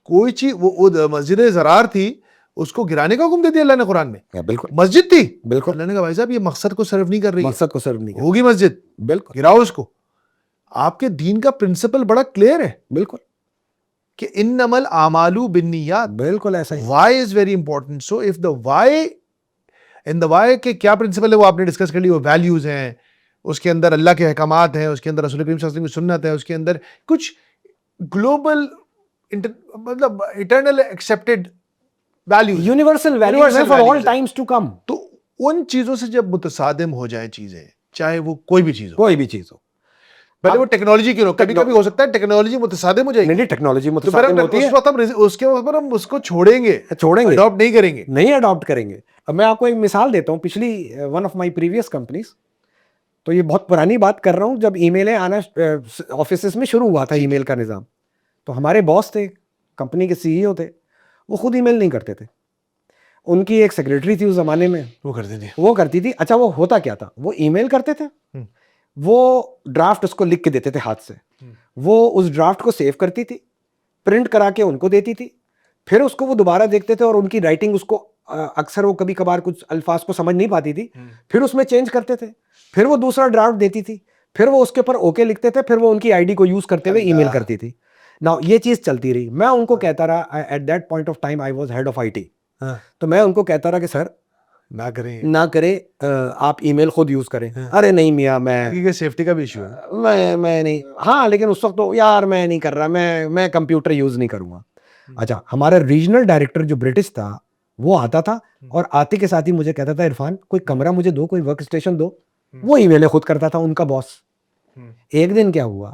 कोई चीज, वो मस्जिद ज़रार थी, उसको गिराने का हुक्म दे दिया अल्लाह ने कुरान में। बिल्कुल मस्जिद थी, बिल्कुल, अल्लाह ने कहा भाई साहब ये मकसद को सर्व नहीं कर रही, मकसद को सर्व नहीं कर होगी मस्जिद, बिल्कुल गिराओ उसको। आपके दीन का प्रिंसिपल बड़ा क्लियर है, बिल्कुल, कि इन्नमल आमालू बिन्नियात, बिल्कुल ऐसा ही। Why is very important. So if the why, in the why के क्या प्रिंसिपल है वो आपने डिस्कस कर लिया, वो वैल्यूज हैं, उसके अंदर अल्लाह के अहकामात हैं, उसके अंदर रसूल करीम सल्लल्लाहु अलैहि वसल्लम की सुन्नत है, उसके अंदर कुछ ग्लोबल मतलब eternal accepted values, universal values हैं for all times to come. तो उन चीजों से जब मुतसादिम हो जाए चीजें, चाहे वो कोई भी चीज हो, कोई भी चीज हो, पहले वो टेक्नोलॉजी क्यों, कभी कभी हो सकता है टेक्नोलॉजी मुतसादिम हो जाएगी। नहीं, टेक्नोलॉजी तो मुतसादिम होती है, उस वक्त हम उसके ऊपर हम उसको छोड़ेंगे, अडॉप्ट नहीं करेंगे, नहीं अडॉप्ट करेंगे। अब मैं आपको एक मिसाल देता हूँ, पिछली one of my previous companies, तो ये बहुत पुरानी बात कर रहा हूँ, जब ईमेलें आना ऑफिस में शुरू हुआ था, ईमेल का निज़ाम, तो हमारे बॉस थे, कंपनी के सीईओ थे, वो खुद ईमेल नहीं करते थे, उनकी एक सेक्रेटरी थी उस जमाने में, वो करती थी। अच्छा, वो होता क्या था, वो ईमेल करते थे, वो ड्राफ्ट उसको लिख के देते थे हाथ से, वो उस ड्राफ्ट को सेव करती थी, प्रिंट करा के उनको देती थी, फिर उसको वो दोबारा देखते थे, और उनकी राइटिंग उसको अक्सर वो कभी कभार कुछ अल्फाज को समझ नहीं पाती थी, फिर उसमें चेंज करते थे, फिर वो दूसरा ड्राफ्ट देती थी, फिर वो उसके ऊपर ओके लिखते थे, फिर वो उनकी आईडी को यूज करते हुए ईमेल करती थी। नाउ ये चीज चलती रही, मैं उनको कहता रहा, at that point of time I was head of IT, तो मैं उनको कहता रहा कि सर ना करें, आप ईमेल खुद यूज करें। अरे नहीं मियाँ, मैं सेफ्टी का भी इशू है, मैं नहीं, हाँ लेकिन उस वक्त तो यार मैं नहीं कर रहा, मैं कंप्यूटर यूज नहीं करूंगा। अच्छा, हमारा रीजनल डायरेक्टर जो ब्रिटिश था, वो आता था और आते के साथ ही मुझे कहता था, इरफान कोई कमरा मुझे दो, कोई वर्क स्टेशन दो। वो ईमेलें खुद करता था, उनका बॉस। एक दिन क्या हुआ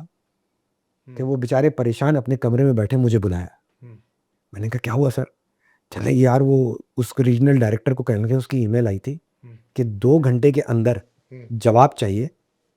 कि वो बेचारे परेशान अपने कमरे में बैठे, मुझे बुलाया, मैंने कहा क्या हुआ सर? चले यार, वो उस रीजनल डायरेक्टर को कहने के उसकी ईमेल आई थी कि 2 घंटे के अंदर जवाब चाहिए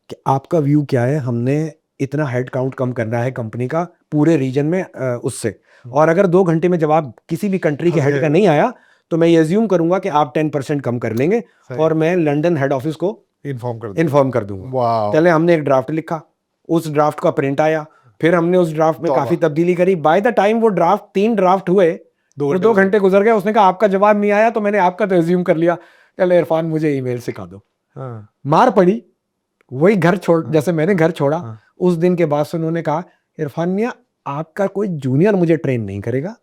कि आपका व्यू क्या है, हमने इतना हेड काउंट कम करना है कंपनी का पूरे रीजन में उससे, और अगर 2 घंटे में जवाब किसी भी कंट्री के हेड का नहीं आया तो मैं ये अज्यूम करूंगा कि आप 10% कम कर लेंगे और मैं लंदन हेड ऑफिस को इन्फॉर्म कर दूंगा। चले, हमने एक ड्राफ्ट लिखा, उस ड्राफ्ट का प्रिंट आया, फिर हमने उस ड्राफ्ट में काफी तब्दीली करी। बाय द टाइम वो ड्राफ्ट 3 ड्राफ्ट हुए, 2 घंटे गुजर गए। उसने कहा आपका जवाब नहीं आया, तो मैंने आपका तो एज्यूम कर लिया, चले इरफान मुझे ईमेल सिखा दो। मार पड़ी, वही घर छोड़, जैसे मैंने घर छोड़ा, उस दिन के बाद से उन्होंने कहा, इरफान मियां आपका कोई जूनियर मुझे ट्रेन नहीं करेगा,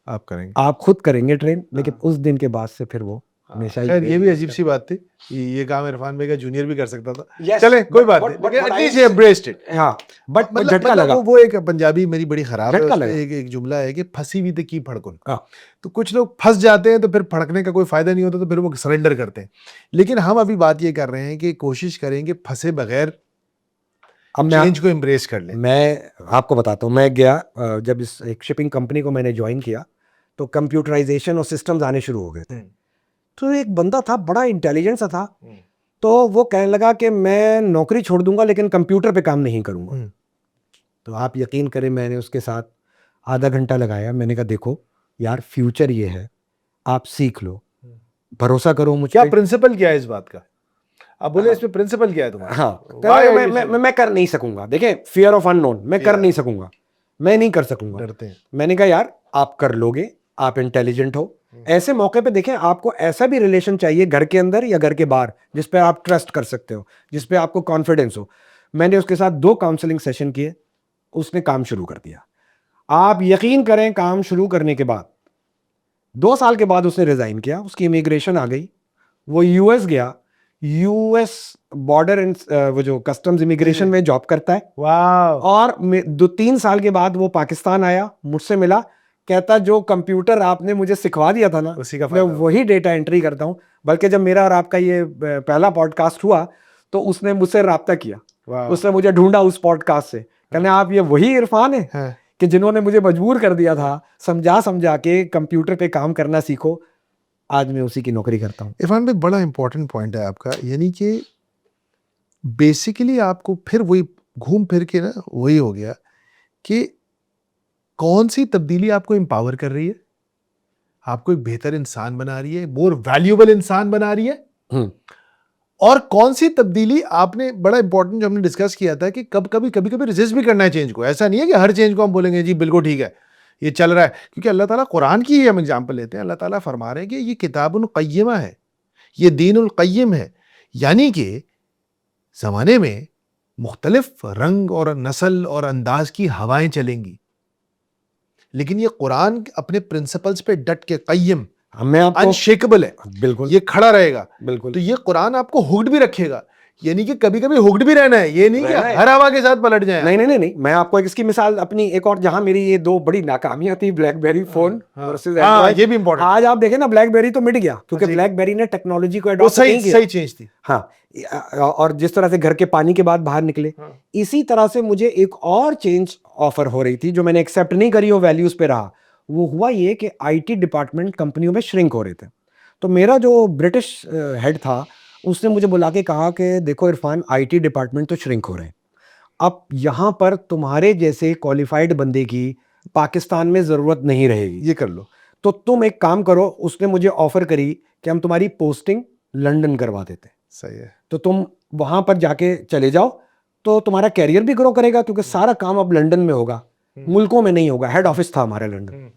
आप करेंगे, आप खुद करेंगे ट्रेन। लेकिन उस दिन के बाद से फिर वो हमेशा खैर ये भी अजीब सी बात थी, ये काम इरफान भाई का जूनियर भी कर सकता था। चले कोई बात नहीं, लेकिन एटलीस्ट ही एम्ब्रेस्ड इट। हां, बट झटका लगा। वो एक पंजाबी मेरी बड़ी खराब है, एक जुमला है कि फंसी हुई थी की फड़कुन। तो कुछ लोग फंस जाते हैं तो फिर फड़कने का कोई फायदा नहीं होता, तो फिर वो सरेंडर करते हैं। लेकिन हम अभी बात ये कर रहे हैं कि कोशिश करेंगे फंसे बगैर अब चेंज को एम्ब्रेस कर लें। मैं आपको बताता हूँ, मैं गया जब इस एक शिपिंग कंपनी को मैंने ज्वाइन किया, तो कंप्यूटराइजेशन और सिस्टम्स आने शुरू हो गए थे। तो एक बंदा था, बड़ा इंटेलिजेंट सा था, तो वो कहने लगा कि मैं नौकरी छोड़ दूंगा लेकिन कंप्यूटर पे काम नहीं करूंगा। तो आप यकीन करें, मैंने उसके साथ आधा घंटा लगाया। मैंने कहा देखो यार, फ्यूचर ये है, आप सीख लो, भरोसा करो मुझ पे। क्या प्रिंसिपल क्या है इस बात का? अब बोले इसमें प्रिंसिपल क्या है तुम्हारा? हाँ, तो मैं कर नहीं सकूंगा। देखें, फियर ऑफ अननोन, मैं कर नहीं सकूंगा, मैं नहीं कर सकूंगा। डरते हैं। मैंने कहा यार आप कर लोगे, आप इंटेलिजेंट हो। ऐसे मौके पे देखें, आपको ऐसा भी रिलेशन चाहिए घर के अंदर या घर के बाहर जिस पे आप ट्रस्ट कर सकते हो, जिस पे आपको कॉन्फिडेंस हो। मैंने उसके साथ 2 काउंसलिंग सेशन किए, उसने काम शुरू कर दिया। आप यकीन करें, काम शुरू करने के बाद 2 साल के बाद उसने रिजाइन किया, उसकी इमिग्रेशन आ गई, वो यूएस गया, यूएस बॉर्डर एंड वो जो कस्टम्स इमिग्रेशन में जॉब करता है। वाह। और 2-3 साल के बाद वो पाकिस्तान आया, मुझसे मिला, कहता जो कंप्यूटर आपने मुझे सिखवा दिया था ना, उसी का मैं फायदा वही डेटा एंट्री करता हूँ। बल्कि जब मेरा और आपका ये पहला पॉडकास्ट हुआ तो उसने मुझसे राब्ता किया, वाह। उसने मुझे ढूंढा उस पॉडकास्ट से, कहने आप ये वही इरफान है हाँ। कि जिन्होंने मुझे मजबूर कर दिया था, समझा के कंप्यूटर पे काम करना सीखो। आज मैं उसी की नौकरी करता हूँ। इरफान भाई, बड़ा इंपॉर्टेंट पॉइंट है आपका, यानी कि बेसिकली आपको फिर वही घूम फिर के ना वही हो गया कि कौन सी तब्दीली आपको एम्पावर कर रही है, आपको एक बेहतर इंसान बना रही है, मोर वैल्यूएबल इंसान बना रही है, और कौन सी तब्दीली आपने, बड़ा इंपॉर्टेंट जो हमने डिस्कस किया था कि कभी कभी रेजिस्ट भी करना है चेंज को। ऐसा नहीं है कि हर चेंज को हम बोलेंगे जी बिल्कुल ठीक है ये चल रहा है, क्योंकि अल्लाह ताला कुरान की ही हम एग्जांपल लेते हैं, अल्लाह ताला फरमा रहे हैं कि ये किताबुल क़य्यिमा है, ये दीनुल क़य्यिम है, यानी कि ज़माने में मुख्तलिफ रंग और नस्ल और अंदाज की हवाएं चलेंगी, लेकिन ये कुरान अपने प्रिंसिपल्स पे डट के क़य्यिम, मैं आपको अनशेकेबल है, बिल्कुल ये खड़ा रहेगा। बिल्कुल तो ये कुरान आपको हुक्ड भी रखेगा, यानी कि कभी कभी हुक्ड भी रहना है, ये नहीं कि रहना है। हर हवा के साथ पलट जाए। नहीं, मैं आपको इसकी मिसाल अपनी एक और, जहां मेरी ये 2 बड़ी नाकामियां थी, ब्लैकबेरी फोन वर्सेस एंड्रॉइड, ये भी इंपॉर्टेंट। आज आप देखें ना, ब्लैकबेरी तो मिट गया क्योंकि ब्लैकबेरी ने टेक्नोलॉजी को वो अडॉप्ट नहीं किया। सही चेंज थी। हाँ, और जिस तरह से घर के पानी के बाद बाहर निकले, इसी तरह से मुझे एक और चेंज ऑफर हो रही थी जो मैंने एक्सेप्ट नहीं करी, वो वैल्यूज पे रहा। वो हुआ ये कि आईटी डिपार्टमेंट कंपनियों में श्रिंक हो रहे थे। तो मेरा जो ब्रिटिश हेड था, उसने मुझे बुला के कहा कि देखो इरफान, आईटी डिपार्टमेंट तो श्रिंक हो रहे हैं, अब यहाँ पर तुम्हारे जैसे क्वालिफाइड बंदे की पाकिस्तान में ज़रूरत नहीं रहेगी, ये कर लो। तो तुम एक काम करो। उसने मुझे ऑफर करी कि हम तुम्हारी पोस्टिंग लंदन करवा देते हैं, सही है, तो तुम वहाँ पर जाके चले जाओ, तो तुम्हारा कैरियर भी ग्रो करेगा, क्योंकि सारा काम अब लंदन में होगा, मुल्कों में नहीं होगा। हेड ऑफिस था हमारा लंदन।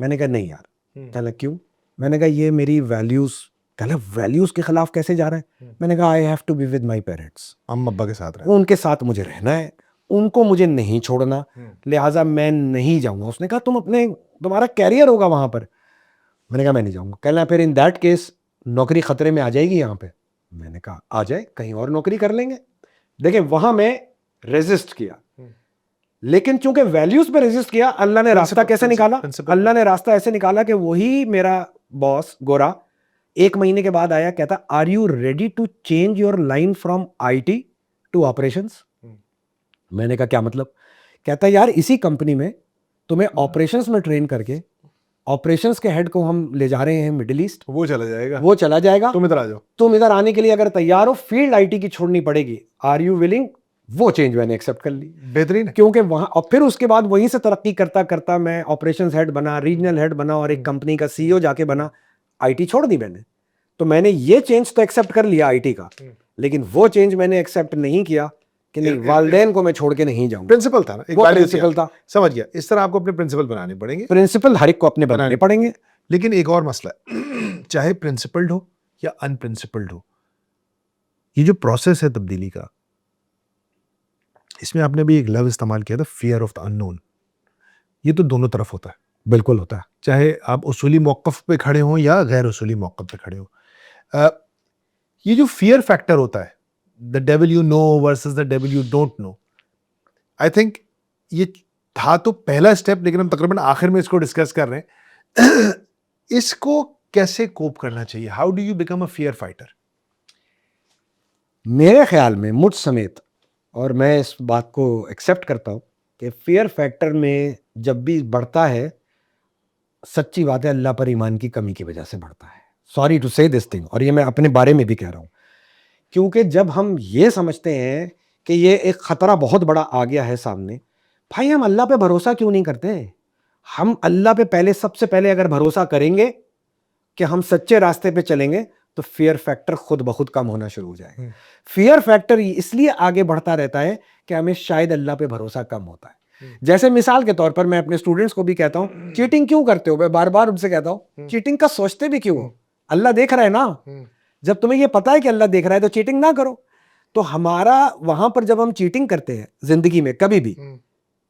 मैंने कहा नहीं यार। कहला क्यों? मैंने कहा ये मेरी वैल्यूज़। कहला वैल्यूज़ के खिलाफ कैसे जा रहा है? मैंने कहा I have to be with my parents, अम्मा अब्बा के साथ रहे, उनके साथ मुझे रहना है, उनको मुझे नहीं छोड़ना, लिहाजा मैं नहीं जाऊंगा। उसने कहा तुम्हारा कैरियर होगा वहां पर। मैंने कहा मैं नहीं जाऊंगा। कहना फिर इन दैट केस नौकरी खतरे में आ जाएगी यहाँ पे। मैंने कहा आ जाए, कहीं और नौकरी कर लेंगे। देखिए वहां मैं रेजिस्ट किया, लेकिन चूंकि वैल्यूज पे रेजिस्ट किया, अल्लाह ने रास्ता कैसे निकाला? अल्लाह ने रास्ता ऐसे निकाला कि वही मेरा बॉस गोरा 1 महीने के बाद आया, कहता are you ready to change your line from IT to operations? मैंने कहा क्या मतलब? कहता यार इसी कंपनी में तुम्हें ऑपरेशंस में ट्रेन करके ऑपरेशंस के हेड को हम ले जा रहे हैं मिडिल ईस्ट, वो चला जाएगा, वो चला जाएगा, तुम इधर आ जाओ, तुम इधर आने के लिए अगर तैयार हो, फील्ड आईटी की छोड़नी पड़ेगी, आर यू विलिंग? वो चेंज मैंने एक्सेप्ट कर ली। बेहतरीन। क्योंकि वहां, और फिर उसके बाद वहीं से तरक्की करता करता मैं ऑपरेशंस हेड बना, रीजनल हेड बना, और एक कंपनी का सीईओ जाके बना। आईटी छोड़ दी मैंने। तो मैंने ये चेंज तो एक्सेप्ट कर लिया आईटी का, लेकिन वो चेंज मैंने एक्सेप्ट नहीं किया कि नहीं, वालदेन को मैं छोड़ के नहीं जाऊंगा। प्रिंसिपल था ना, एक वो प्रिंसिपल था। समझ गया। इस तरह आपको अपने प्रिंसिपल बनाने पड़ेंगे। प्रिंसिपल हर एक को अपने बनाने पड़ेंगे। लेकिन एक और मसला है, चाहे प्रिंसिपल्ड हो या अनप्रिंसिपल्ड हो, ये जो प्रोसेस है तब्दीली का, इसमें आपने भी एक लफ्ज़ इस्तेमाल किया था, फियर ऑफ द अननोन। ये तो दोनों तरफ होता है। बिल्कुल होता है। चाहे आप उसूली मौक़िफ़ पे खड़े हों या गैर उसूली मौक़िफ़ पे खड़े हो, ये जो फियर फैक्टर होता है, the devil you know versus the devil you don't no, I think ये था तो पहला स्टेप, लेकिन हम तकरीबन आखिर में इसको डिस्कस कर रहे हैं। इसको कैसे कोप करना चाहिए? How do you become a fear fighter? मेरे ख्याल में मुझ समेत, और मैं इस बात को एक्सेप्ट करता हूं कि फियर फैक्टर में जब भी बढ़ता है, सच्ची बात है अल्लाह पर ईमान की कमी की वजह से बढ़ता है। सॉरी टू से दिस थिंग, और ये मैं अपने बारे में भी कह रहा हूं, क्योंकि जब हम ये समझते हैं कि ये एक खतरा बहुत बड़ा आ गया है सामने, भाई हम अल्लाह पे भरोसा क्यों नहीं करते? हम अल्लाह पे पहले, सबसे पहले अगर भरोसा करेंगे कि हम सच्चे रास्ते पे चलेंगे, तो फियर फैक्टर खुद ब खुद कम होना शुरू हो जाएगा। फियर फैक्टर इसलिए आगे बढ़ता रहता है कि हमें शायद अल्लाह पे भरोसा कम होता है। जैसे मिसाल के तौर पर मैं अपने स्टूडेंट्स को भी कहता हूं, चीटिंग क्यों करते हो? मैं बार बार उनसे कहता हूं, चीटिंग का सोचते भी क्यों हो? अल्लाह देख रहा है ना। जब तुम्हें ये पता है कि अल्लाह देख रहा है तो चीटिंग ना करो। तो हमारा वहां पर जब हम चीटिंग करते हैं जिंदगी में कभी भी,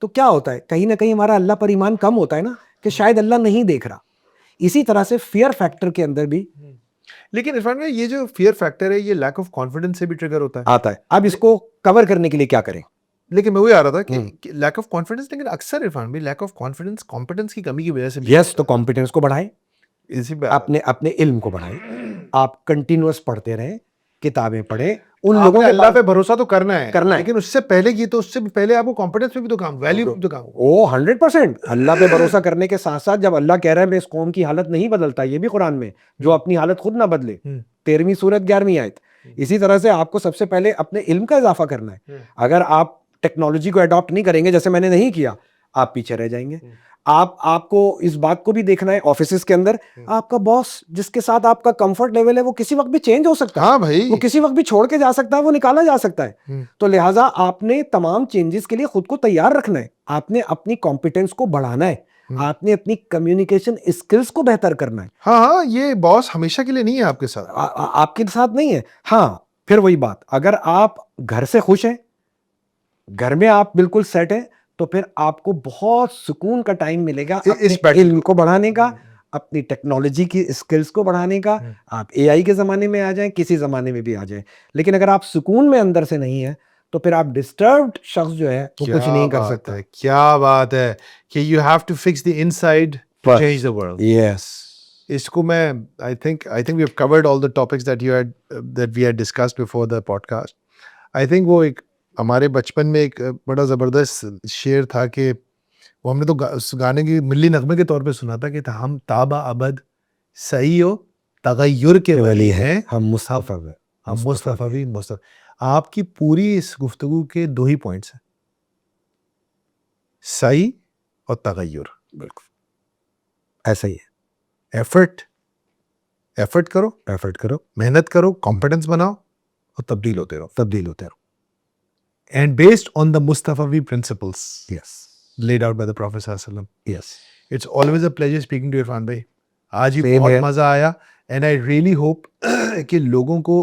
तो क्या होता है, कहीं ना कहीं हमारा अल्लाह पर ईमान कम होता है ना, कि शायद अल्लाह नहीं देख रहा। इसी तरह से फियर फैक्टर के अंदर भी लेकिन इरफान भाई, ये जो फियर फैक्टर है ये लैक ऑफ कॉन्फिडेंस से भी ट्रिगर होता है। आता है। अब इसको कवर करने के लिए क्या करें? लेकिन मैं वही आ रहा था कि लैक ऑफ कॉन्फिडेंस, लेकिन अक्सर इरफान भाई लैक ऑफ कॉन्फिडेंस कॉम्पिटेंस की कमी की वजह से भी यस, तो कॉम्पिटेंस को बढ़ाएं, इसी पे अपने अपने इल्म को बढ़ाएं। आप कंटिन्यूअस पढ़ते रहें, किताबें पढ़ें। उन लोगों आपने के अल्लाह पास पे भरोसा तो करना है, करना है। लेकिन उससे पहले की तो उससे भी पहले आपको कॉन्फिडेंस पे भी तो काम, वैल्यू पे भी तो काम। ओ 100% अल्लाह पे भरोसा करने के साथ साथ जब अल्लाह कह रहा है मैं इस कौम की हालत नहीं बदलता, ये भी कुरान में, जो अपनी हालत खुद ना बदले, 13वीं सूरत 11वीं आयत। इसी तरह से आपको सबसे पहले अपने इल्म का इजाफा करना है। अगर आप टेक्नोलॉजी को अडॉप्ट नहीं करेंगे, जैसे मैंने नहीं किया, आप पीछे रह जाएंगे। आपको इस बात को भी देखना है, ऑफिस के अंदर आपका बॉस जिसके साथ आपका कंफर्ट लेवल है वो किसी वक्त भी चेंज हो सकता है। हाँ भाई, वो किसी वक्त भी छोड़ के जा सकता है, वो निकाला जा सकता है। तो लिहाजा आपने तमाम चेंजेस के लिए खुद को तैयार रखना है। आपने अपनी कॉम्पिटेंस को बढ़ाना है, आपने अपनी कम्युनिकेशन स्किल्स को बेहतर करना है। हाँ, ये बॉस हमेशा के लिए नहीं है आपके साथ। आपके साथ नहीं है। हाँ, फिर वही बात, अगर आप घर से खुश हैं, घर में आप बिल्कुल सेट हैं, तो फिर आपको बहुत सुकून का टाइम मिलेगा अपने इल्म को बढ़ाने का, अपनी टेक्नोलॉजी की स्किल्स को बढ़ाने का। आप एआई के ज़माने में आ जाएं, किसी ज़माने में भी आ जाएं, लेकिन अगर आप सुकून में अंदर से नहीं है तो फिर आप डिस्टर्ब्ड शख्स जो है वो कुछ नहीं कर सकता। क्या बात है कि you have to fix the inside to change the world. Yes, इसको मैं I think we have covered all the topics that we had discussed before the podcast. I think वो एक हमारे बचपन में एक बड़ा ज़बरदस्त शेर था कि वो हमने तो उस गाने की मिल्ली नगमे के तौर पे सुना था कि हम ताबा अबद सही हो तगय्युर के वली हैं, हम मुस्तफ़वी मुस्तफ़ा। आपकी पूरी इस गुफ्तगू के दो ही पॉइंट्स हैं, सही और तगय्युर। बिल्कुल ऐसा ही है। एफर्ट करो, मेहनत करो, कॉम्पिटेंस बनाओ और तब्दील होते रहो। And based on the Mustafawi principles, yes, laid out by the Prophet sallallahu alaihi wasallam. yes, It's always a pleasure speaking to you, Irfan भाई। आज ही Same बहुत here. मजा आया, and I really hope कि लोगों को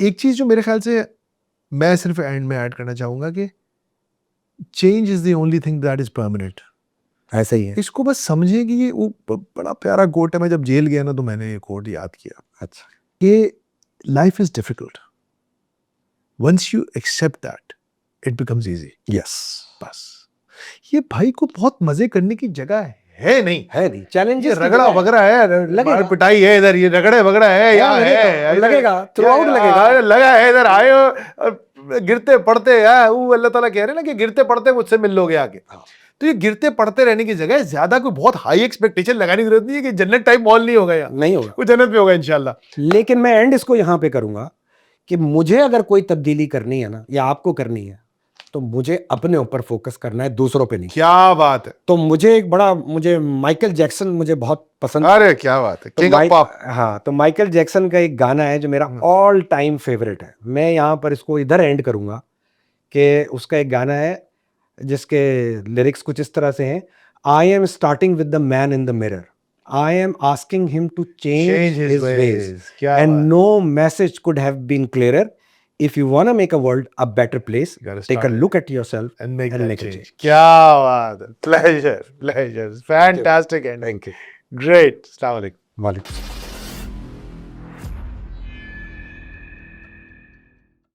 एक चीज जो मेरे ख्याल से मैं सिर्फ एंड में ऐड करना चाहूंगा कि change is the only thing that is permanent. ऐसा ही है। इसको बस समझे कि ये वो बड़ा प्यारा कोट है। मैं जब जेल गया ना तो मैंने ये कोट याद किया। अच्छा, कि life is difficult. Once you accept that, it becomes easy. yes, बस ये भाई को बहुत मजे करने की जगह है नहीं। चैलेंज ये रगड़ा वगड़ा है, लगेगा पिटाई है इधर, ये रगड़े वगड़ा है, यहाँ है, लगेगा, थ्रूआउट लगेगा, लगा है इधर आए हो, गिरते पड़ते हैं। वो अल्लाह ताला कह रहे हैं ना कि गिरते पड़ते मुझसे मिल लोगे आके। तो ये गिरते पड़ते रहने की जगह ज्यादा कोई बहुत हाई एक्सपेक्टेशन लगाने की जरूरत नहीं है कि जन्नत टाइप मॉल नहीं होगा, यार नहीं होगा, वो जन्नत में होगा इंशाल्लाह। लेकिन मैं एंड इसको यहाँ पे करूंगा कि मुझे अगर कोई तब्दीली करनी है ना, या आपको करनी है, तो मुझे अपने ऊपर फोकस करना है, दूसरों पे नहीं। क्या बात है। तो मुझे माइकल जैक्सन मुझे बहुत पसंद। अरे क्या बात है, किंग ऑफ पॉप। हाँ, तो माइकल जैक्सन का एक गाना है जो मेरा ऑल टाइम फेवरेट है। मैं यहाँ पर इसको इधर एंड करूंगा कि उसका एक गाना है जिसके लिरिक्स कुछ इस तरह से हैं, I am starting with the man in the mirror, I am asking him to change his ways. And no message could have been clearer. If you want to make a world a better place, take a look at yourself and make a change. क्या बात है, pleasure, fantastic ending. Thank you. Great. Assalamu alaikum. वालेकुम।